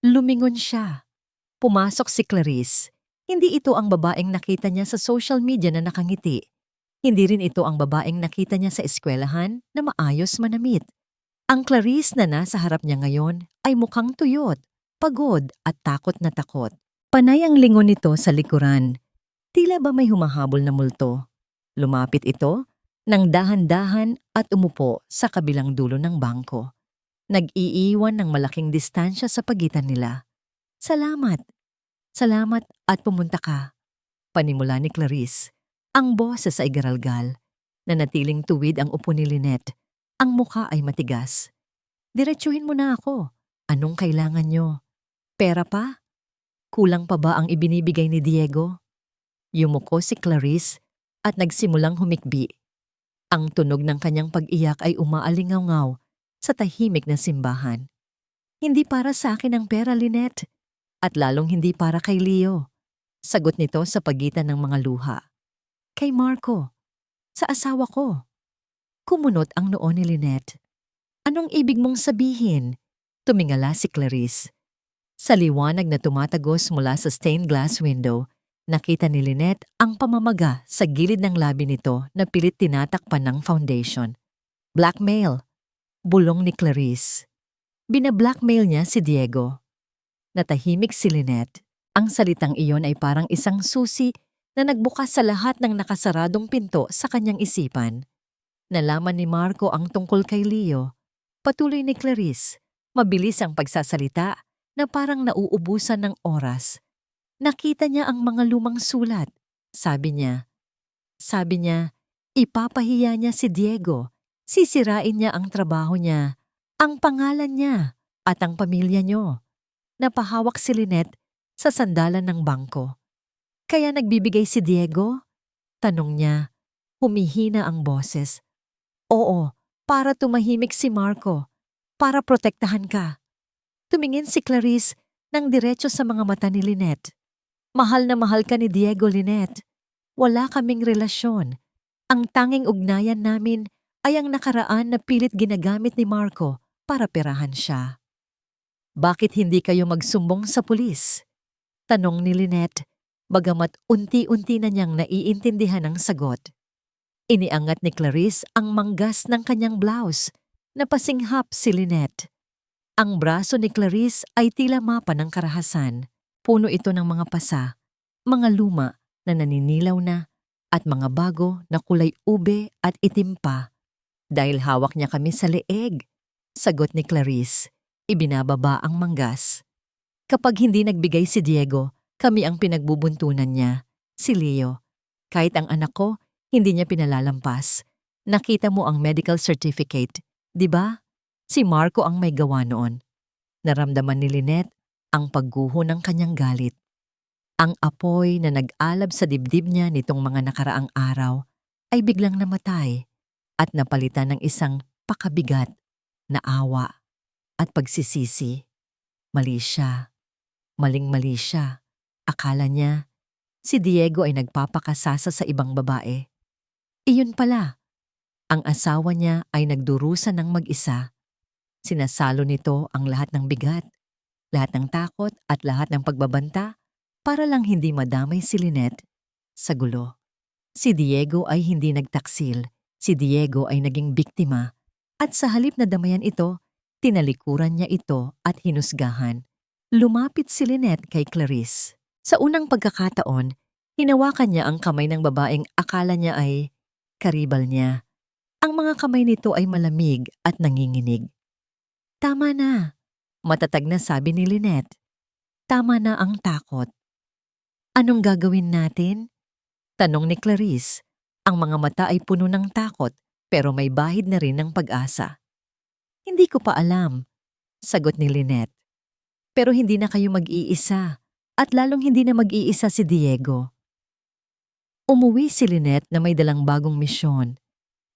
Speaker 1: Lumingon siya. Pumasok si Clarice. Hindi ito ang babaeng nakita niya sa social media na nakangiti. Hindi rin ito ang babaeng nakita niya sa eskwelahan na maayos manamit. Ang Clarice na nasa harap niya ngayon ay mukhang tuyot, pagod at takot na takot. Panay ang lingon nito sa likuran. Tila ba may humahabol na multo? Lumapit ito nang dahan-dahan at umupo sa kabilang dulo ng bangko. Nag-iiwan ng malaking distansya sa pagitan nila. Salamat. Salamat at pumunta ka. Panimula ni Clarice. Ang boses ay garalgal. Nanatiling tuwid ang upo ni Lynette. Ang mukha ay matigas. Diretsuhin mo na ako. Anong kailangan nyo? Pera pa? Kulang pa ba ang ibinibigay ni Diego? Yumuko si Clarice at nagsimulang humikbi. Ang tunog ng kanyang pag-iyak ay umaalingaw-ngaw sa tahimik na simbahan. Hindi para sa akin ang pera, Lynette. At lalong hindi para kay Leo. Sagot nito sa pagitan ng mga luha. Kay Marco. Sa asawa ko. Kumunot ang noo ni Lynette. Anong ibig mong sabihin? Tumingala si Clarice. Sa liwanag na tumatagos mula sa stained glass window, nakita ni Lynette ang pamamaga sa gilid ng labi nito na pilit tinatakpan ng foundation. Blackmail. Bulong ni Clarice. Bina-blackmail niya si Diego. Natahimik si Lynette. Ang salitang iyon ay parang isang susi na nagbukas sa lahat ng nakasaradong pinto sa kanyang isipan. Nalaman ni Marco ang tungkol kay Leo. Patuloy ni Clarice. Mabilis ang pagsasalita na parang nauubusan ng oras. Nakita niya ang mga lumang sulat. Sabi niya, ipapahiya niya si Diego. Sisirain niya ang trabaho niya, ang pangalan niya, at ang pamilya niyo. Napahawak si Lynette sa sandalan ng bangko. Kaya nagbibigay si Diego? Tanong niya. Humihina ang boses. Oo, para tumahimik si Marco. Para protektahan ka. Tumingin si Clarice ng diretso sa mga mata ni Lynette. Mahal na mahal ka ni Diego, Lynette. Wala kaming relasyon. Ang tanging ugnayan namin ay ang nakaraan na pilit ginagamit ni Marco para perahan siya. Bakit hindi kayo magsumbong sa pulis? Tanong ni Lynette, bagamat unti-unti na niyang naiintindihan ang sagot. Iniangat ni Clarice ang manggas ng kanyang blouse. Napasinghap si Lynette. Ang braso ni Clarice ay tila mapa ng karahasan. Puno ito ng mga pasa, mga luma na naninilaw na, at mga bago na kulay ube at itim pa. Dahil hawak niya kami sa leeg, sagot ni Clarice. Ibinababa ang manggas. Kapag hindi nagbigay si Diego, kami ang pinagbubuntunan niya. Si Leo, kahit ang anak ko, hindi niya pinalalampas. Nakita mo ang medical certificate, di ba? Si Marco ang may gawa noon. Naramdaman ni Lynette ang pagguho ng kanyang galit. Ang apoy na nag-alab sa dibdib niya nitong mga nakaraang araw ay biglang namatay at napalitan ng isang pakabigat na awa at pagsisisi. Mali siya. Maling-mali siya. Akala niya, si Diego ay nagpapakasasa sa ibang babae. Iyon pala, ang asawa niya ay nagdurusa ng mag-isa. Sinasalo nito ang lahat ng bigat, lahat ng takot at lahat ng pagbabanta para lang hindi madamay si Lynette sa gulo. Si Diego ay hindi nagtaksil. Si Diego ay naging biktima at sa halip na damayan ito, tinalikuran niya ito at hinusgahan. Lumapit si Lynette kay Clarice. Sa unang pagkakataon, hinawakan niya ang kamay ng babaeng akala niya ay karibal niya. Ang mga kamay nito ay malamig at nanginginig. Tama na, matatag na sabi ni Lynette. Tama na ang takot. Anong gagawin natin? Tanong ni Clarice. Ang mga mata ay puno ng takot pero may bahid na rin ng pag-asa. Hindi ko pa alam, sagot ni Lynette. Pero hindi na kayo mag-iisa at lalong hindi na mag-iisa si Diego. Umuwi si Lynette na may dalang bagong misyon.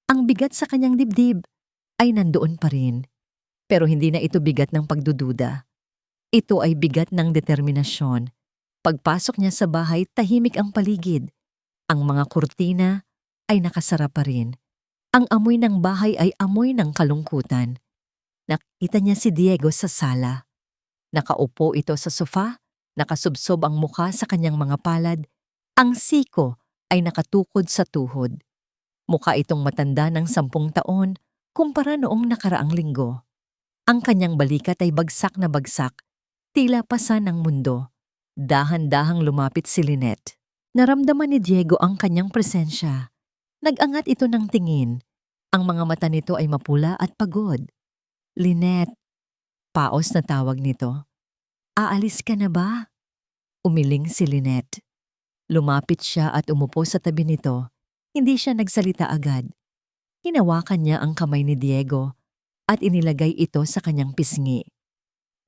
Speaker 1: Ang bigat sa kanyang dibdib ay nandoon pa rin. Pero hindi na ito bigat ng pagdududa. Ito ay bigat ng determinasyon. Pagpasok niya sa bahay, tahimik ang paligid. Ang mga kurtina ay nakasara pa rin. Ang amoy ng bahay ay amoy ng kalungkutan. Nakita niya si Diego sa sala. Nakaupo ito sa sofa, nakasubsob ang mukha sa kanyang mga palad. Ang siko ay nakatukod sa tuhod. Mukha itong matanda ng 10 taon kumpara noong nakaraang linggo. Ang kanyang balikat ay bagsak na bagsak, tila pasa ng mundo. Dahan-dahang lumapit si Lynette. Naramdaman ni Diego ang kanyang presensya. Nag-angat ito ng tingin. Ang mga mata nito ay mapula at pagod. Lynette, paos na tawag nito. Aalis ka na ba? Umiling si Lynette. Lumapit siya at umupo sa tabi nito. Hindi siya nagsalita agad. Hinawakan niya ang kamay ni Diego at inilagay ito sa kanyang pisngi.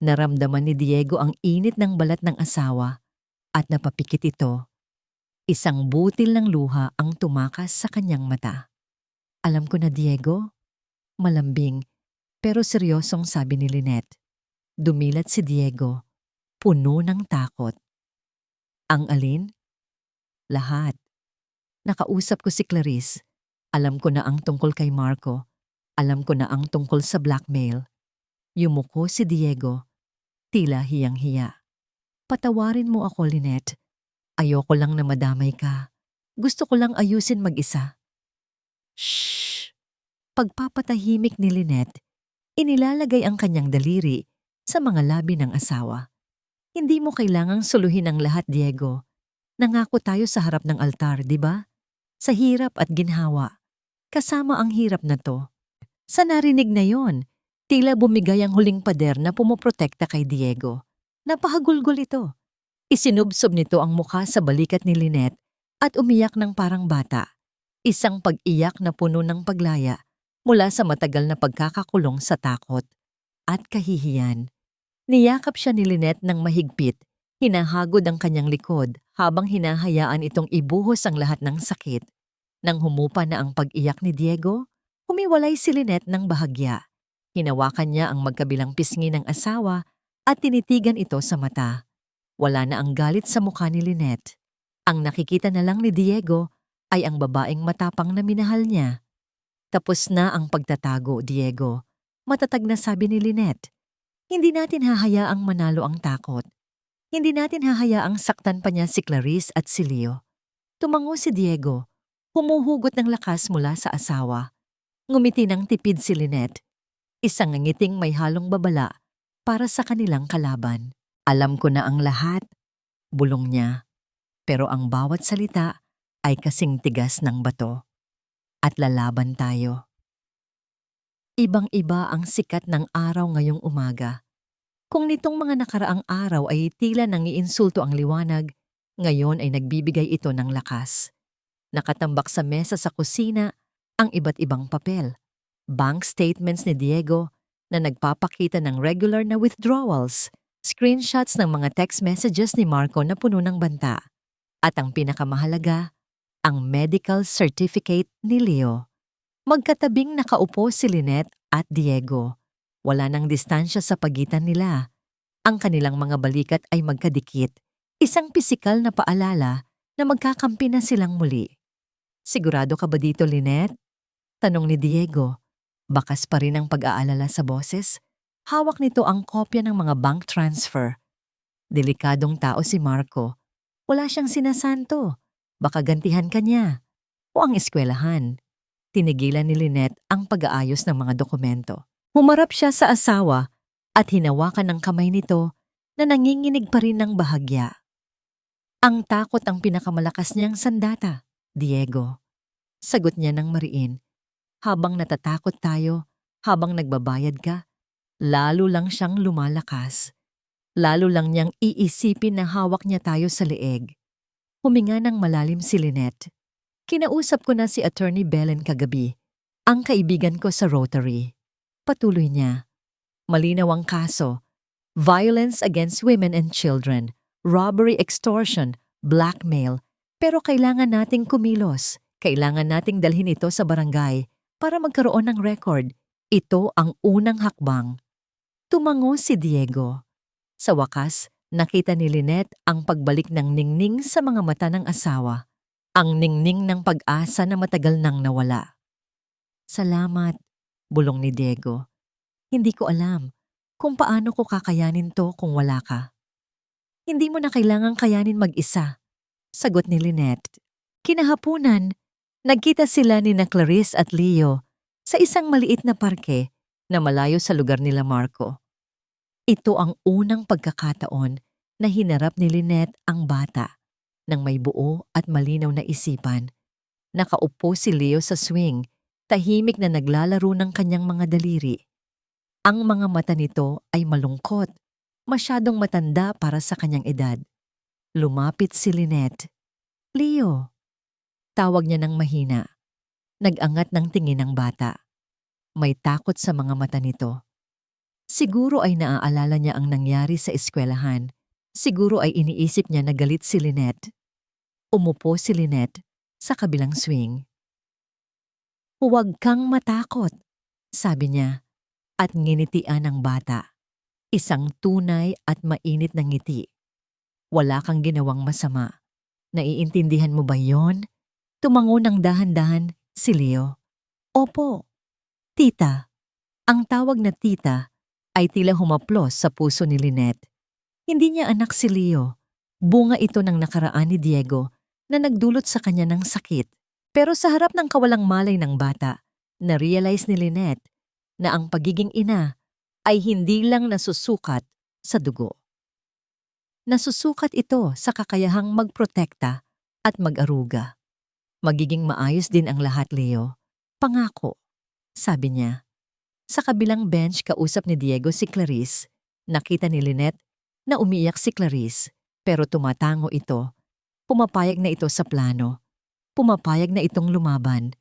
Speaker 1: Naramdaman ni Diego ang init ng balat ng asawa at napapikit ito. Isang butil ng luha ang tumakas sa kanyang mata. Alam ko na, Diego. Malambing pero seryosong sabi ni Lynette. Dumilat si Diego, puno ng takot. Ang alin? Lahat. Nakausap ko si Clarice. Alam ko na ang tungkol kay Marco. Alam ko na ang tungkol sa blackmail. Yumuko si Diego, tila hiyang-hiya. Patawarin mo ako, Lynette. Ayoko lang na madamay ka. Gusto ko lang ayusin mag-isa. Shhh! Pagpapatahimik ni Lynette, inilalagay ang kanyang daliri sa mga labi ng asawa. Hindi mo kailangang suluhin ang lahat, Diego. Nangako tayo sa harap ng altar, di ba? Sa hirap at ginhawa. Kasama ang hirap na to. Sa narinig na yon, tila bumigay ang huling pader na pumoprotekta kay Diego. Napahagulgol ito. Isinubsob nito ang mukha sa balikat ni Lynette at umiyak ng parang bata. Isang pag-iyak na puno ng paglaya mula sa matagal na pagkakakulong sa takot at kahihiyan. Niyakap siya ni Lynette ng mahigpit, hinahagod ang kanyang likod habang hinahayaan itong ibuhos ang lahat ng sakit. Nang humupa na ang pag-iyak ni Diego, humiwalay si Lynette ng bahagya. Hinawakan niya ang magkabilang pisngi ng asawa at tinitigan ito sa mata. Wala na ang galit sa mukha ni Lynette. Ang nakikita na lang ni Diego ay ang babaeng matapang na minahal niya. Tapos na ang pagtatago, Diego. Matatag na sabi ni Lynette. Hindi natin hahayaang manalo ang takot. Hindi natin hahayaang saktan pa niya si Clarice at si Leo. Tumango si Diego. Humuhugot ng lakas mula sa asawa. Ngumiti ng tipid si Lynette. Isang ngiting may halong babala para sa kanilang kalaban. Alam ko na ang lahat, bulong niya. Pero ang bawat salita ay kasing tigas ng bato. At lalaban tayo. Ibang-iba ang sikat ng araw ngayong umaga. Kung nitong mga nakaraang araw ay tila nangiinsulto ang liwanag, Ngayon ay nagbibigay ito ng lakas. Nakatambak sa mesa sa kusina ang iba't ibang papel. Bank statements ni Diego na nagpapakita ng regular na withdrawals, screenshots ng mga text messages ni Marco na puno ng banta, at ang pinakamahalaga, ang medical certificate ni Leo. Magkatabing nakaupo si Lynette at Diego. Wala nang distansya sa pagitan nila. Ang kanilang mga balikat ay magkadikit, isang pisikal na paalala na magkakampi na silang muli. Sigurado ka ba dito, Lynette? Tanong ni Diego. Bakas pa rin ang pag-aalala sa boses. Hawak nito ang kopya ng mga bank transfer. Delikadong tao si Marco. Wala siyang sinasanto. Baka gantihan ka niya. O ang eskwelahan. Tinigilan ni Lynette ang pag-aayos ng mga dokumento. Humarap siya sa asawa at hinawakan ng kamay nito na nanginginig pa rin ng bahagya. Ang takot ang pinakamalakas niyang sandata, Diego. Sagot niya ng mariin. Habang natatakot tayo, habang nagbabayad ka, lalo lang siyang lumalakas. Lalo lang niyang iisipin na hawak niya tayo sa leeg. Huminga ng malalim si Lynette. Kinausap ko na si Attorney Belen kagabi, ang kaibigan ko sa Rotary. Patuloy niya. Malinaw ang kaso. Violence against women and children, robbery, extortion, blackmail. Pero kailangan nating kumilos. Kailangan nating dalhin ito sa barangay para magkaroon ng record. Ito ang unang hakbang. Tumango si Diego. Sa wakas, nakita ni Lynette ang pagbalik ng ningning sa mga mata ng asawa. Ang ningning ng pag-asa na matagal nang nawala. Salamat, bulong ni Diego. Hindi ko alam kung paano ko kakayanin to kung wala ka. Hindi mo na kailangang kayanin mag-isa, sagot ni Lynette. Kinahapunan, nagkita sila ni na Clarice at Leo sa isang maliit na parke na malayo sa lugar nila Marco. Ito ang unang pagkakataon na hinarap ni Lynette ang bata nang may buo at malinaw na isipan. Nakaupo si Leo sa swing, tahimik na naglalaro ng kanyang mga daliri. Ang mga mata nito ay malungkot, masyadong matanda para sa kanyang edad. Lumapit si Lynette. Leo. Tawag niya ng mahina. Nag-angat ng tingin ng bata. May takot sa mga mata nito. Siguro ay naaalala niya ang nangyari sa eskwelahan. Siguro ay iniisip niya na galit si Lynette. Umupo si Lynette sa kabilang swing. Huwag kang matakot, sabi niya, at nginitian ang bata. Isang tunay at mainit na ngiti. Wala kang ginawang masama. Naiintindihan mo ba yon? Tumango ng dahan-dahan si Leo. Opo. Tita. Ang tawag na tita ay tila humaplos sa puso ni Lynette. Hindi niya anak si Leo. Bunga ito ng nakaraan ni Diego na nagdulot sa kanya ng sakit. Pero sa harap ng kawalang malay ng bata, na-realize ni Lynette na ang pagiging ina ay hindi lang nasusukat sa dugo. Nasusukat ito sa kakayahang magprotekta at mag-aruga. Magiging maayos din ang lahat, Leo. Pangako, sabi niya. Sa kabilang bench kausap ni Diego si Clarice. Nakita ni Lynette na umiiyak si Clarice, pero tumatango ito. Pumapayag na ito sa plano. Pumapayag na itong lumaban.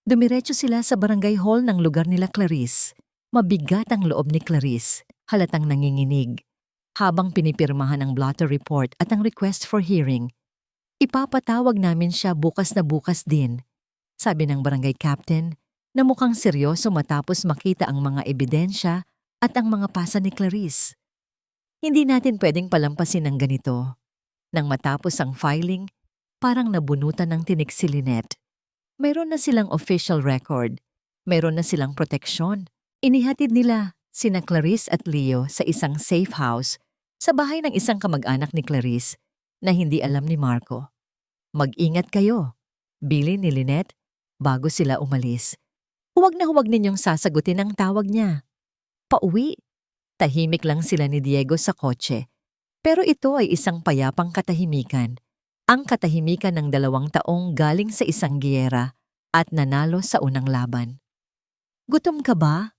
Speaker 1: Dumiretso sila sa barangay hall ng lugar nila Clarice. Mabigat ang loob ni Clarice, halatang nanginginig. Habang pinipirmahan ang blotter report at ang request for hearing, ipapatawag namin siya bukas na bukas din, sabi ng barangay captain na mukhang seryoso matapos makita ang mga ebidensya at ang mga pasa ni Clarice. Hindi natin pwedeng palampasin ng ganito. Nang matapos ang filing, parang nabunutan ng tinik si Lynette. Mayroon na silang official record. Mayroon na silang proteksyon. Inihatid nila sina Clarice at Leo sa isang safe house sa bahay ng isang kamag-anak ni Clarice na hindi alam ni Marco. Mag-ingat kayo, bilin ni Lynette bago sila umalis. Huwag na huwag ninyong sasagutin ang tawag niya. Pauwi. Tahimik lang sila ni Diego sa kotse. Pero ito ay isang payapang katahimikan. Ang katahimikan ng 2 taong galing sa isang giyera at nanalo sa unang laban. Gutom ka ba?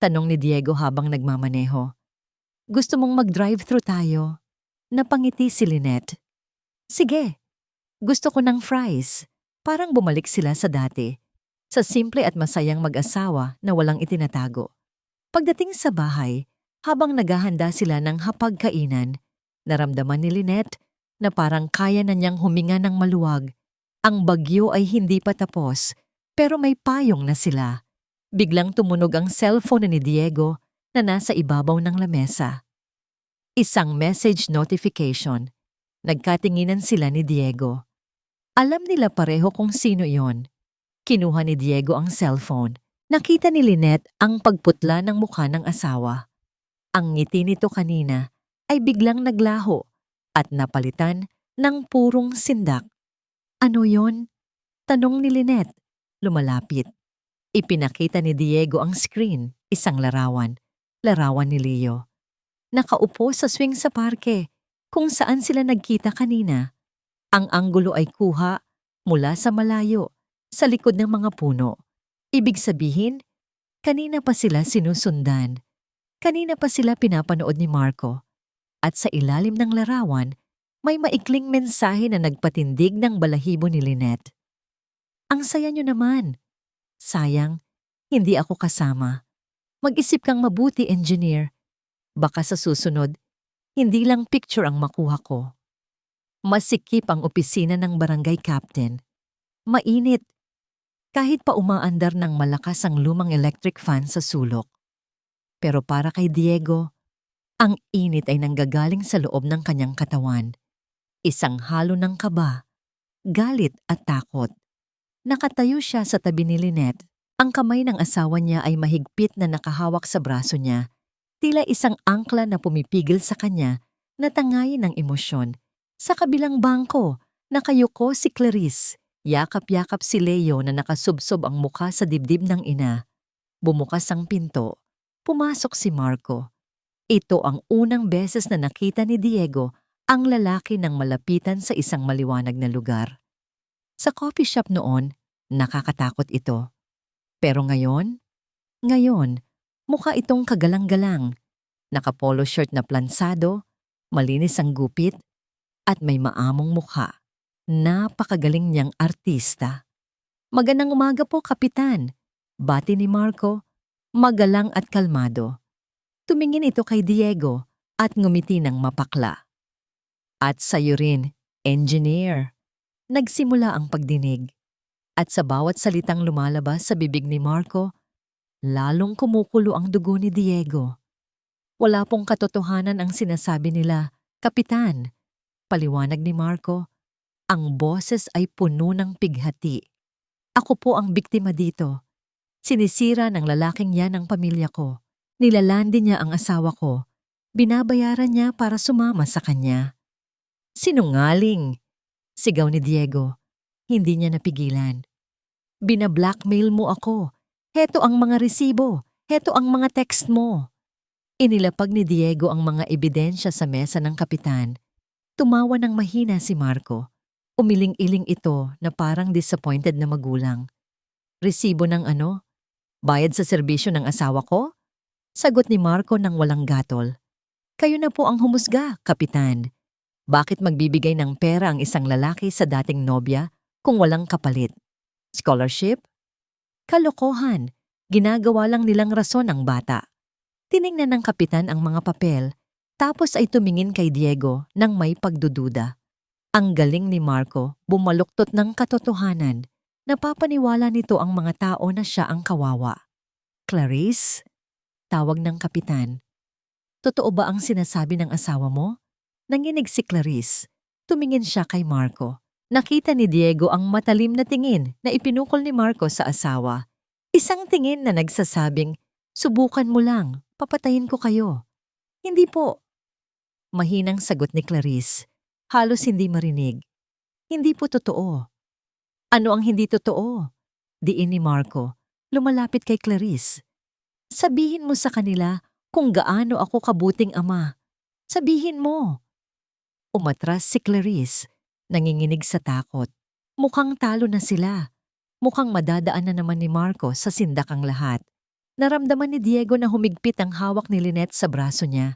Speaker 1: Tanong ni Diego habang nagmamaneho. Gusto mong mag-drive-thru tayo? Napangiti si Lynette. Sige, gusto ko ng fries. Parang bumalik sila sa dati. Sa simple at masayang mag-asawa na walang itinatago. Pagdating sa bahay, habang naghahanda sila ng hapagkainan, naramdaman ni Lynette na parang kaya na niyang huminga ng maluwag. Ang bagyo ay hindi pa tapos, pero may payong na sila. Biglang tumunog ang cellphone ni Diego na nasa ibabaw ng lamesa. Isang message notification. Nagkatinginan sila ni Diego. Alam nila pareho kung sino yon. Kinuha ni Diego ang cellphone. Nakita ni Lynette ang pagputla ng mukha ng asawa. Ang ngiti nito kanina ay biglang naglaho at napalitan ng purong sindak. Ano yon? Tanong ni Lynette. Lumalapit. Ipinakita ni Diego ang screen, isang larawan. Larawan ni Leo. Nakaupo sa swing sa parke, kung saan sila nagkita kanina. Ang anggulo ay kuha mula sa malayo, sa likod ng mga puno. Ibig sabihin, kanina pa sila sinusundan. Kanina pa sila pinapanood ni Marco. At sa ilalim ng larawan, may maikling mensahe na nagpatindig ng balahibo ni Lynette. Ang saya nyo naman. Sayang, hindi ako kasama. Mag-isip kang mabuti, engineer. Baka sa susunod, hindi lang picture ang makuha ko. Masikip ang opisina ng barangay captain. Mainit. Kahit pa umaandar ng malakas ang lumang electric fan sa sulok. Pero para kay Diego, ang init ay nanggagaling sa loob ng kanyang katawan. Isang halo ng kaba, galit at takot. Nakatayo siya sa tabi ni Lynette. Ang kamay ng asawa niya ay mahigpit na nakahawak sa braso niya. Tila isang angkla na pumipigil sa kanya na tangayin ng emosyon. Sa kabilang bangko, nakayuko si Clarice. Yakap-yakap si Leo na nakasubsob ang mukha sa dibdib ng ina. Bumukas ang pinto. Pumasok si Marco. Ito ang unang beses na nakita ni Diego ang lalaki ng malapitan sa isang maliwanag na lugar. Sa coffee shop noon, nakakatakot ito. Pero ngayon, mukha itong kagalang-galang. Nakapolo shirt na plansado, malinis ang gupit, at may maamong mukha. Napakagaling niyang artista. Magandang umaga po, Kapitan. Bati ni Marco, magalang at kalmado. Tumingin ito kay Diego at ngumiti ng mapakla. At sa'yo rin, engineer. Nagsimula ang pagdinig. At sa bawat salitang lumalabas sa bibig ni Marco, lalong kumukulo ang dugo ni Diego. Wala pong katotohanan ang sinasabi nila, Kapitan. Paliwanag ni Marco, ang boses ay puno ng pighati. Ako po ang biktima dito. Sinisira ng lalaking yan ang pamilya ko. Nilalandi niya ang asawa ko. Binabayaran niya para sumama sa kanya. Sinungaling! Sigaw ni Diego. Hindi niya napigilan. Bina-blackmail mo ako. Heto ang mga resibo. Heto ang mga text mo. Inilapag ni Diego ang mga ebidensya sa mesa ng kapitan. Tumawa ng mahina si Marco. Umiling-iling ito na parang disappointed na magulang. Resibo ng ano? Bayad sa serbisyo ng asawa ko? Sagot ni Marco ng walang gatol. Kayo na po ang humusga, Kapitan. Bakit magbibigay ng pera ang isang lalaki sa dating nobya kung walang kapalit? Scholarship? Kalokohan. Ginagawa lang nilang rason ang bata. Tiningnan ng kapitan ang mga papel, tapos ay tumingin kay Diego nang may pagdududa. Ang galing ni Marco bumaluktot ng katotohanan. Napapaniwala nito ang mga tao na siya ang kawawa. Clarice? Tawag ng kapitan. Totoo ba ang sinasabi ng asawa mo? Nanginig si Clarice. Tumingin siya kay Marco. Nakita ni Diego ang matalim na tingin na ipinukol ni Marco sa asawa. Isang tingin na nagsasabing, subukan mo lang, papatayin ko kayo. Hindi po. Mahinang sagot ni Clarice. Halos hindi marinig. Hindi po totoo. Ano ang hindi totoo? Diin ni Marco. Lumalapit kay Clarice. Sabihin mo sa kanila kung gaano ako kabuting ama. Sabihin mo. Umatras si Clarice, nanginginig sa takot. Mukhang talo na sila. Mukhang madadaan na naman ni Marco sa sindakang lahat. Naramdaman ni Diego na humigpit ang hawak ni Lynette sa braso niya.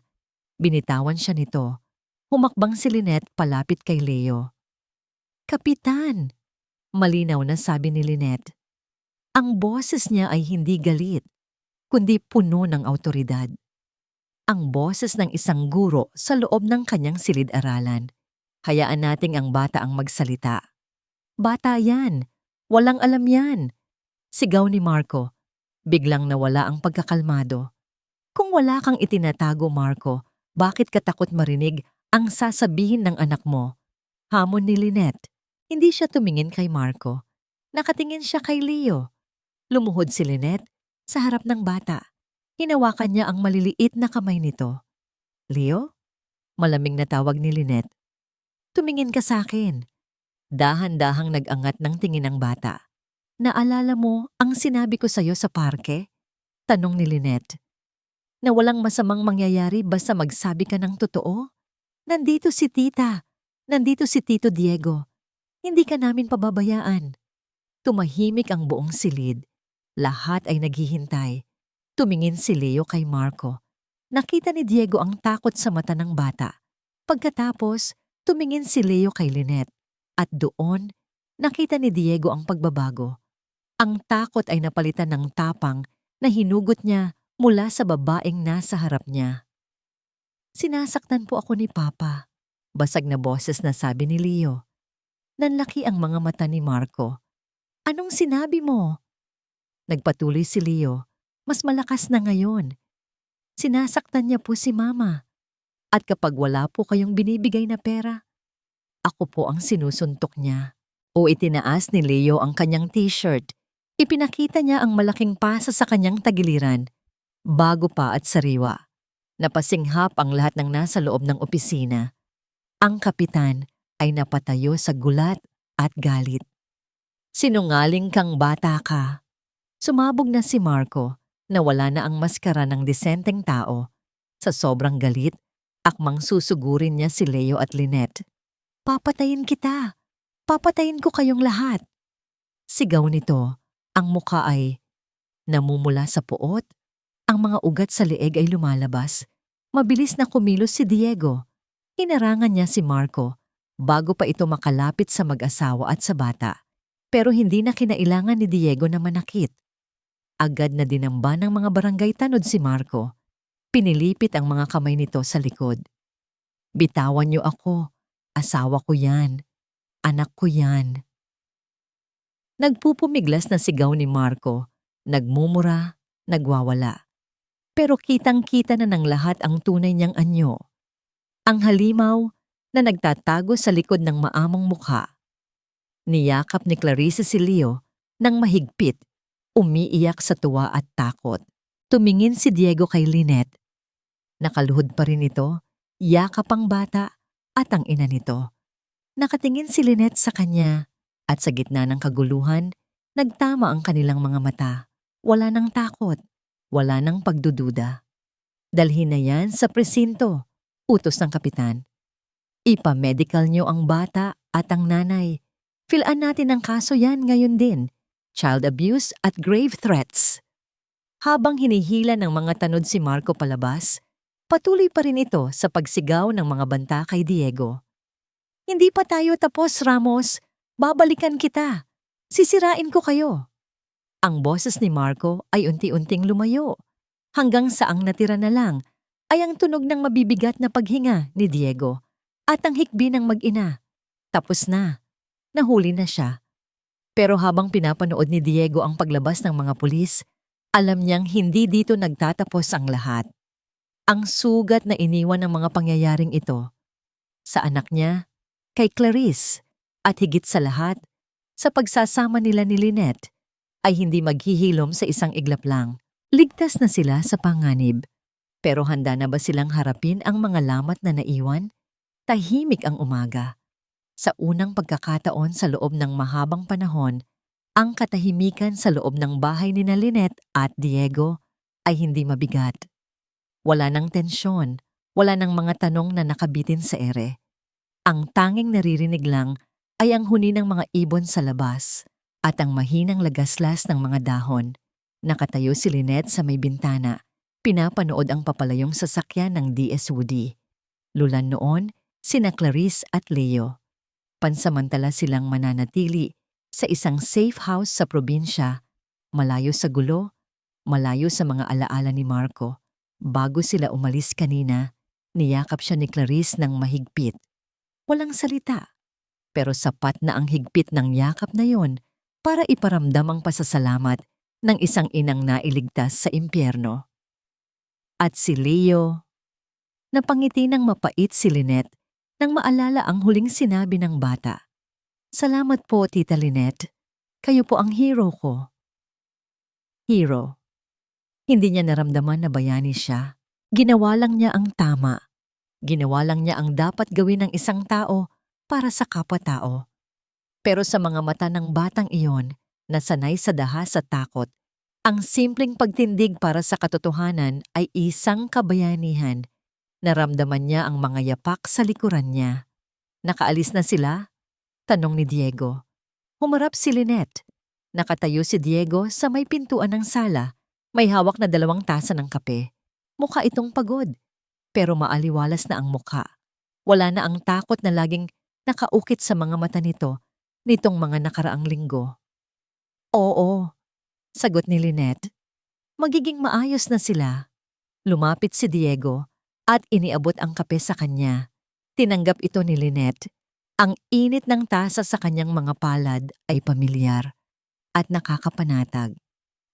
Speaker 1: Binitawan siya nito. Humakbang si Lynette palapit kay Leo. Kapitan, malinaw na sabi ni Lynette. Ang boses niya ay hindi galit, kundi puno ng awtoridad. Ang boses ng isang guro sa loob ng kanyang silid-aralan. Hayaan nating ang bata ang magsalita. Bata yan. Walang alam yan. Sigaw ni Marco. Biglang nawala ang pagkakalmado. Kung wala kang itinatago, Marco, bakit ka takot marinig ang sasabihin ng anak mo? Hamon ni Lynette. Hindi siya tumingin kay Marco. Nakatingin siya kay Leo. Lumuhod si Lynette sa harap ng bata. Hinawakan niya ang maliliit na kamay nito. Leo? Malamig na tawag ni Lynette. Tumingin ka sa akin. Dahan-dahang nag-angat ng tingin ng bata. Naalala mo ang sinabi ko sa'yo sa parke? Tanong ni Lynette. Na walang masamang mangyayari basta magsabi ka ng totoo? Nandito si tita. Nandito si Tito Diego. Hindi ka namin pababayaan. Tumahimik ang buong silid. Lahat ay naghihintay. Tumingin si Leo kay Marco. Nakita ni Diego ang takot sa mata ng bata. Pagkatapos, tumingin si Leo kay Lynette. At doon, nakita ni Diego ang pagbabago. Ang takot ay napalitan ng tapang na hinugot niya mula sa babaeng nasa harap niya. Sinasaktan po ako ni Papa. Basag na boses na sabi ni Leo. Nanlaki ang mga mata ni Marco. Anong sinabi mo? Nagpatuloy si Leo. Mas malakas na ngayon. Sinasaktan niya po si Mama. At kapag wala po kayong binibigay na pera, ako po ang sinusuntok niya. O itinaas ni Leo ang kanyang t-shirt. Ipinakita niya ang malaking pasa sa kanyang tagiliran. Bago pa at sariwa. Napasinghap ang lahat ng nasa loob ng opisina. Ang kapitan ay napatayo sa gulat at galit. Sinungaling kang bata ka. Sumabog na si Marco na wala na ang maskara ng disenteng tao. Sa sobrang galit, akmang susugurin niya si Leo at Lynette. Papatayin kita. Papatayin ko kayong lahat. Sigaw nito, ang muka ay namumula sa puot. Ang mga ugat sa leeg ay lumalabas. Mabilis na kumilos si Diego. Inarangan niya si Marco bago pa ito makalapit sa mag-asawa at sa bata. Pero hindi na kinailangan ni Diego na manakit. Agad na dinamba ng mga barangay tanod si Marco. Pinilipit ang mga kamay nito sa likod. Bitawan niyo ako. Asawa ko yan. Anak ko yan. Nagpupumiglas na sigaw ni Marco. Nagmumura, nagwawala. Pero kitang-kita na ng lahat ang tunay niyang anyo. Ang halimaw na nagtatago sa likod ng maamong mukha. Niyakap ni Clarice si Leo nang mahigpit. Umiiyak sa tuwa at takot. Tumingin si Diego kay Lynette. Nakaluhod pa rin ito, yakap ang bata at ang ina nito. Nakatingin si Lynette sa kanya at sa gitna ng kaguluhan, nagtama ang kanilang mga mata. Wala nang takot, wala nang pagdududa. Dalhin na yan sa presinto, utos ng kapitan. Ipa-medical niyo ang bata at ang nanay. Filaan natin ang kaso yan ngayon din. Child abuse at grave threats. Habang hinihila ng mga tanod si Marco palabas, patuloy pa rin ito sa pagsigaw ng mga banta kay Diego. Hindi pa tayo tapos, Ramos. Babalikan kita. Sisirain ko kayo. Ang boses ni Marco ay unti-unting lumayo. Hanggang sa ang natira na lang ay ang tunog ng mabibigat na paghinga ni Diego at ang hikbi ng mag-ina. Tapos na. Nahuli na siya. Pero habang pinapanood ni Diego ang paglabas ng mga pulis, alam niyang hindi dito nagtatapos ang lahat. Ang sugat na iniwan ng mga pangyayaring ito. Sa anak niya, kay Clarice, at higit sa lahat, sa pagsasama nila ni Lynette, ay hindi maghihilom sa isang iglap lang. Ligtas na sila sa panganib. Pero handa na ba silang harapin ang mga lamat na naiwan? Tahimik ang umaga. Sa unang pagkakataon sa loob ng mahabang panahon, ang katahimikan sa loob ng bahay ni Lynette at Diego ay hindi mabigat. Wala nang tensyon, wala nang mga tanong na nakabitin sa ere. Ang tanging naririnig lang ay ang huni ng mga ibon sa labas at ang mahinang lagaslas ng mga dahon. Nakatayo si Lynette sa may bintana, pinapanood ang papalayong sasakyan ng DSWD. Lulan noon, sina Clarice at Leo. Pansamantala silang mananatili sa isang safe house sa probinsya, malayo sa gulo, malayo sa mga alaala ni Marco. Bago sila umalis kanina, niyakap siya ni Clarice ng mahigpit. Walang salita, pero sapat na ang higpit ng yakap na yon para iparamdam ang pasasalamat ng isang inang nailigtas sa impyerno. At si Leo, napangiti ng mapait si Lynette nang maalala ang huling sinabi ng bata. Salamat po, Tita Lynette. Kayo po ang hero ko. Hero. Hindi niya naramdaman na bayani siya. Ginawa lang niya ang tama. Ginawa lang niya ang dapat gawin ng isang tao para sa kapwa-tao. Pero sa mga mata ng batang iyon, na sanay sa dahas at takot, ang simpleng pagtindig para sa katotohanan ay isang kabayanihan. Naramdaman niya ang mga yapak sa likuran niya. Nakaalis na sila? Tanong ni Diego. Humarap si Lynette. Nakatayo si Diego sa may pintuan ng sala. May hawak na 2 tasa ng kape. Mukha itong pagod. Pero maaliwalas na ang mukha. Wala na ang takot na laging nakaukit sa mga mata nitong mga nakaraang linggo. Oo, sagot ni Lynette. Magiging maayos na sila. Lumapit si Diego at iniabot ang kape sa kanya. Tinanggap ito ni Lynette. Ang init ng tasa sa kanyang mga palad ay pamilyar at nakakapanatag.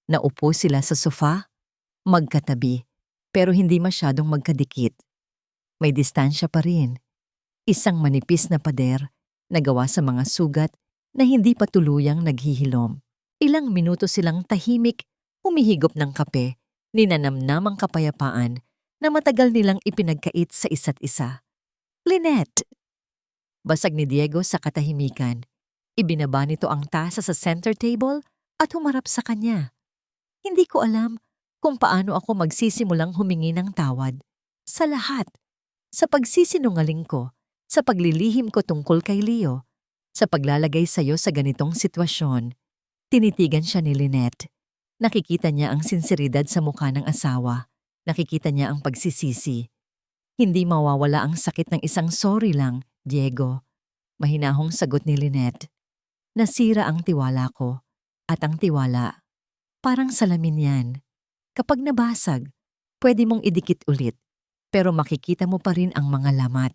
Speaker 1: Naupo sila sa sofa, magkatabi, pero hindi masyadong magkadikit. May distansya pa rin. Isang manipis na pader na gawa sa mga sugat na hindi pa tuluyang naghihilom. Ilang minuto silang tahimik, humihigop ng kape, ninanamnam ang kapayapaan na matagal nilang ipinagkait sa isa't isa. Lynette! Basag ni Diego sa katahimikan. Ibinaba nito ang tasa sa center table at humarap sa kanya. Hindi ko alam kung paano ako magsisimulang humingi ng tawad. Sa lahat. Sa pagsisinungaling ko, sa paglilihim ko tungkol kay Leo, sa paglalagay sa'yo sa ganitong sitwasyon. Tinitigan siya ni Lynette. Nakikita niya ang sinseridad sa mukha ng asawa. Nakikita niya ang pagsisisi. Hindi mawawala ang sakit ng isang sorry lang, Diego. Mahinahong sagot ni Lynette. Nasira ang tiwala ko. At ang tiwala, parang salamin yan. Kapag nabasag, pwede mong idikit ulit. Pero makikita mo pa rin ang mga lamat.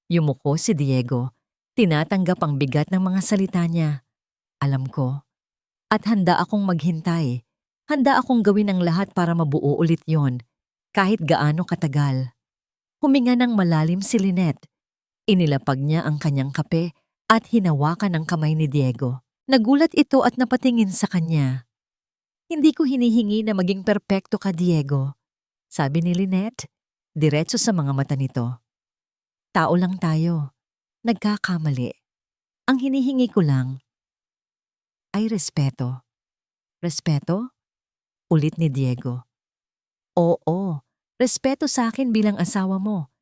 Speaker 1: Yumuko si Diego. Tinatanggap ang bigat ng mga salita niya. Alam ko. At handa akong maghintay. Handa akong gawin ang lahat para mabuo ulit yon, kahit gaano katagal. Huminga ng malalim si Lynette. Inilapag niya ang kanyang kape at hinawakan ang kamay ni Diego. Nagulat ito at napatingin sa kanya. Hindi ko hinihingi na maging perpekto ka, Diego. Sabi ni Lynette, diretso sa mga mata nito. Tao lang tayo. Nagkakamali. Ang hinihingi ko lang ay respeto. Respeto? Ulit ni Diego. Oo, respeto sa akin bilang asawa mo.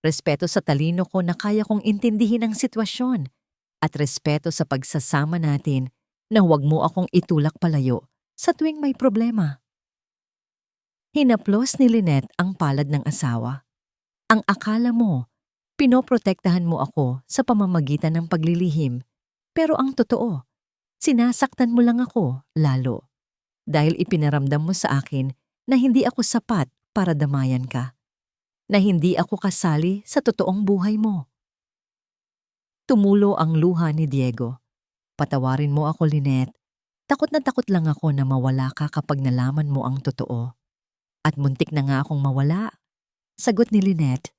Speaker 1: Respeto sa talino ko na kaya kong intindihin ang sitwasyon. At respeto sa pagsasama natin na huwag mo akong itulak palayo sa tuwing may problema. Hinaplos ni Lynette ang palad ng asawa. Ang akala mo, pinoprotektahan mo ako sa pamamagitan ng paglilihim. Pero ang totoo, sinasaktan mo lang ako lalo. Dahil ipinaramdam mo sa akin na hindi ako sapat para damayan ka. Na hindi ako kasali sa totoong buhay mo. Tumulo ang luha ni Diego. Patawarin mo ako, Lynette. Takot lang ako na mawala ka kapag nalaman mo ang totoo. At muntik na nga akong mawala. Sagot ni Lynette,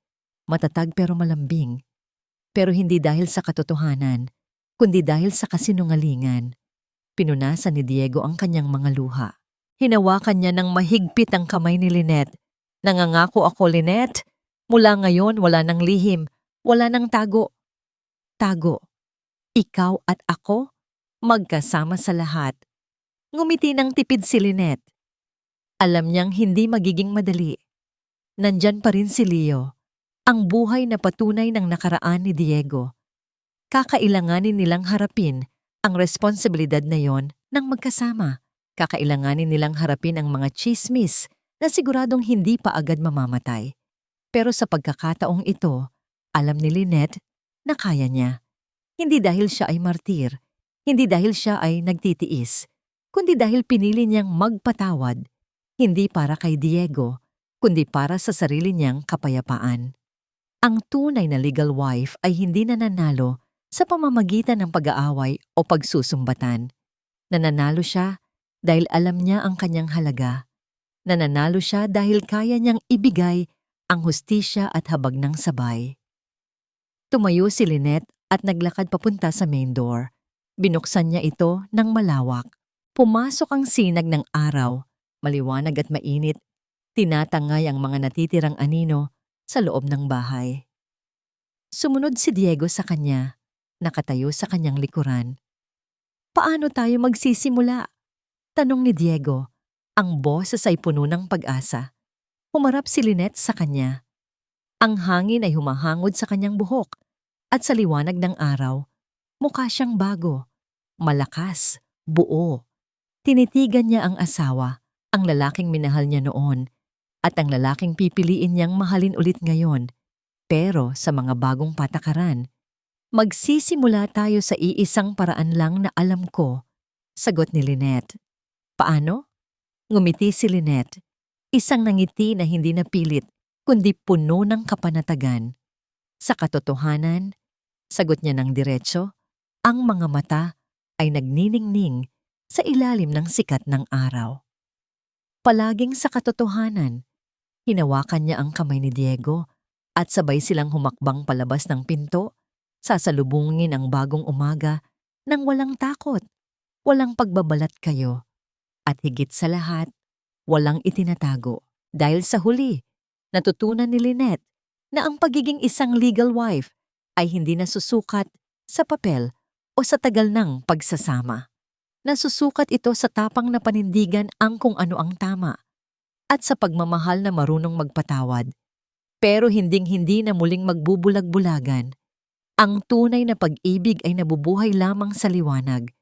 Speaker 1: matatag pero malambing. Pero hindi dahil sa katotohanan, kundi dahil sa kasinungalingan. Pinunasan ni Diego ang kanyang mga luha. Hinawakan niya ng mahigpit ang kamay ni Lynette. Nangangako ako, Lynette. Mula ngayon wala nang lihim, wala nang tago. Tago. Ikaw at ako, magkasama sa lahat. Ngumiti ng tipid si Lynette. Alam niyang hindi magiging madali. Nandyan pa rin si Leo, ang buhay na patunay ng nakaraan ni Diego. Kakailanganin nilang harapin ang responsibilidad na yon ng magkasama. Kakailanganin nilang harapin ang mga chismis na siguradong hindi pa agad mamamatay. Pero sa pagkakataong ito, alam ni Lynette na kaya niya. Hindi dahil siya ay martir, hindi dahil siya ay nagtitiis, kundi dahil pinili niyang magpatawad, hindi para kay Diego, kundi para sa sarili niyang kapayapaan. Ang tunay na legal wife ay hindi nananalo sa pamamagitan ng pag-aaway o pagsusumbatan. Nananalo siya dahil alam niya ang kanyang halaga. Nananalo siya dahil kaya niyang ibigay ang hustisya at habag ng sabay. Tumayo si Lynette at naglakad papunta sa main door. Binuksan niya ito ng malawak. Pumasok ang sinag ng araw, maliwanag at mainit. Tinatangay ang mga natitirang anino sa loob ng bahay. Sumunod si Diego sa kanya, nakatayo sa kanyang likuran. Paano tayo magsisimula? Tanong ni Diego. Ang boses ay puno ng pag-asa. Humarap si Lynette sa kanya. Ang hangin ay humahangod sa kanyang buhok at sa liwanag ng araw, mukha siyang bago, malakas, buo. Tinitigan niya ang asawa, ang lalaking minahal niya noon, at ang lalaking pipiliin niyang mahalin ulit ngayon. Pero sa mga bagong patakaran, magsisimula tayo sa iisang paraan lang na alam ko, sagot ni Lynette. Paano? Ngumiti si Lynette, isang nangiti na hindi napilit, kundi puno ng kapanatagan. Sa katotohanan, sagot niya ng diretso, ang mga mata ay nagniningning sa ilalim ng sikat ng araw. Palaging sa katotohanan, hinawakan niya ang kamay ni Diego at sabay silang humakbang palabas ng pinto, sasalubungin ang bagong umaga nang walang takot, walang pagbabalat kayo, at higit sa lahat, walang itinatago. Dahil sa huli, natutunan ni Lynette na ang pagiging isang legal wife ay hindi nasusukat sa papel o sa tagal ng pagsasama. Nasusukat ito sa tapang na panindigan ang kung ano ang tama at sa pagmamahal na marunong magpatawad, pero hinding-hindi na muling magbubulag-bulagan. Ang tunay na pag-ibig ay nabubuhay lamang sa liwanag,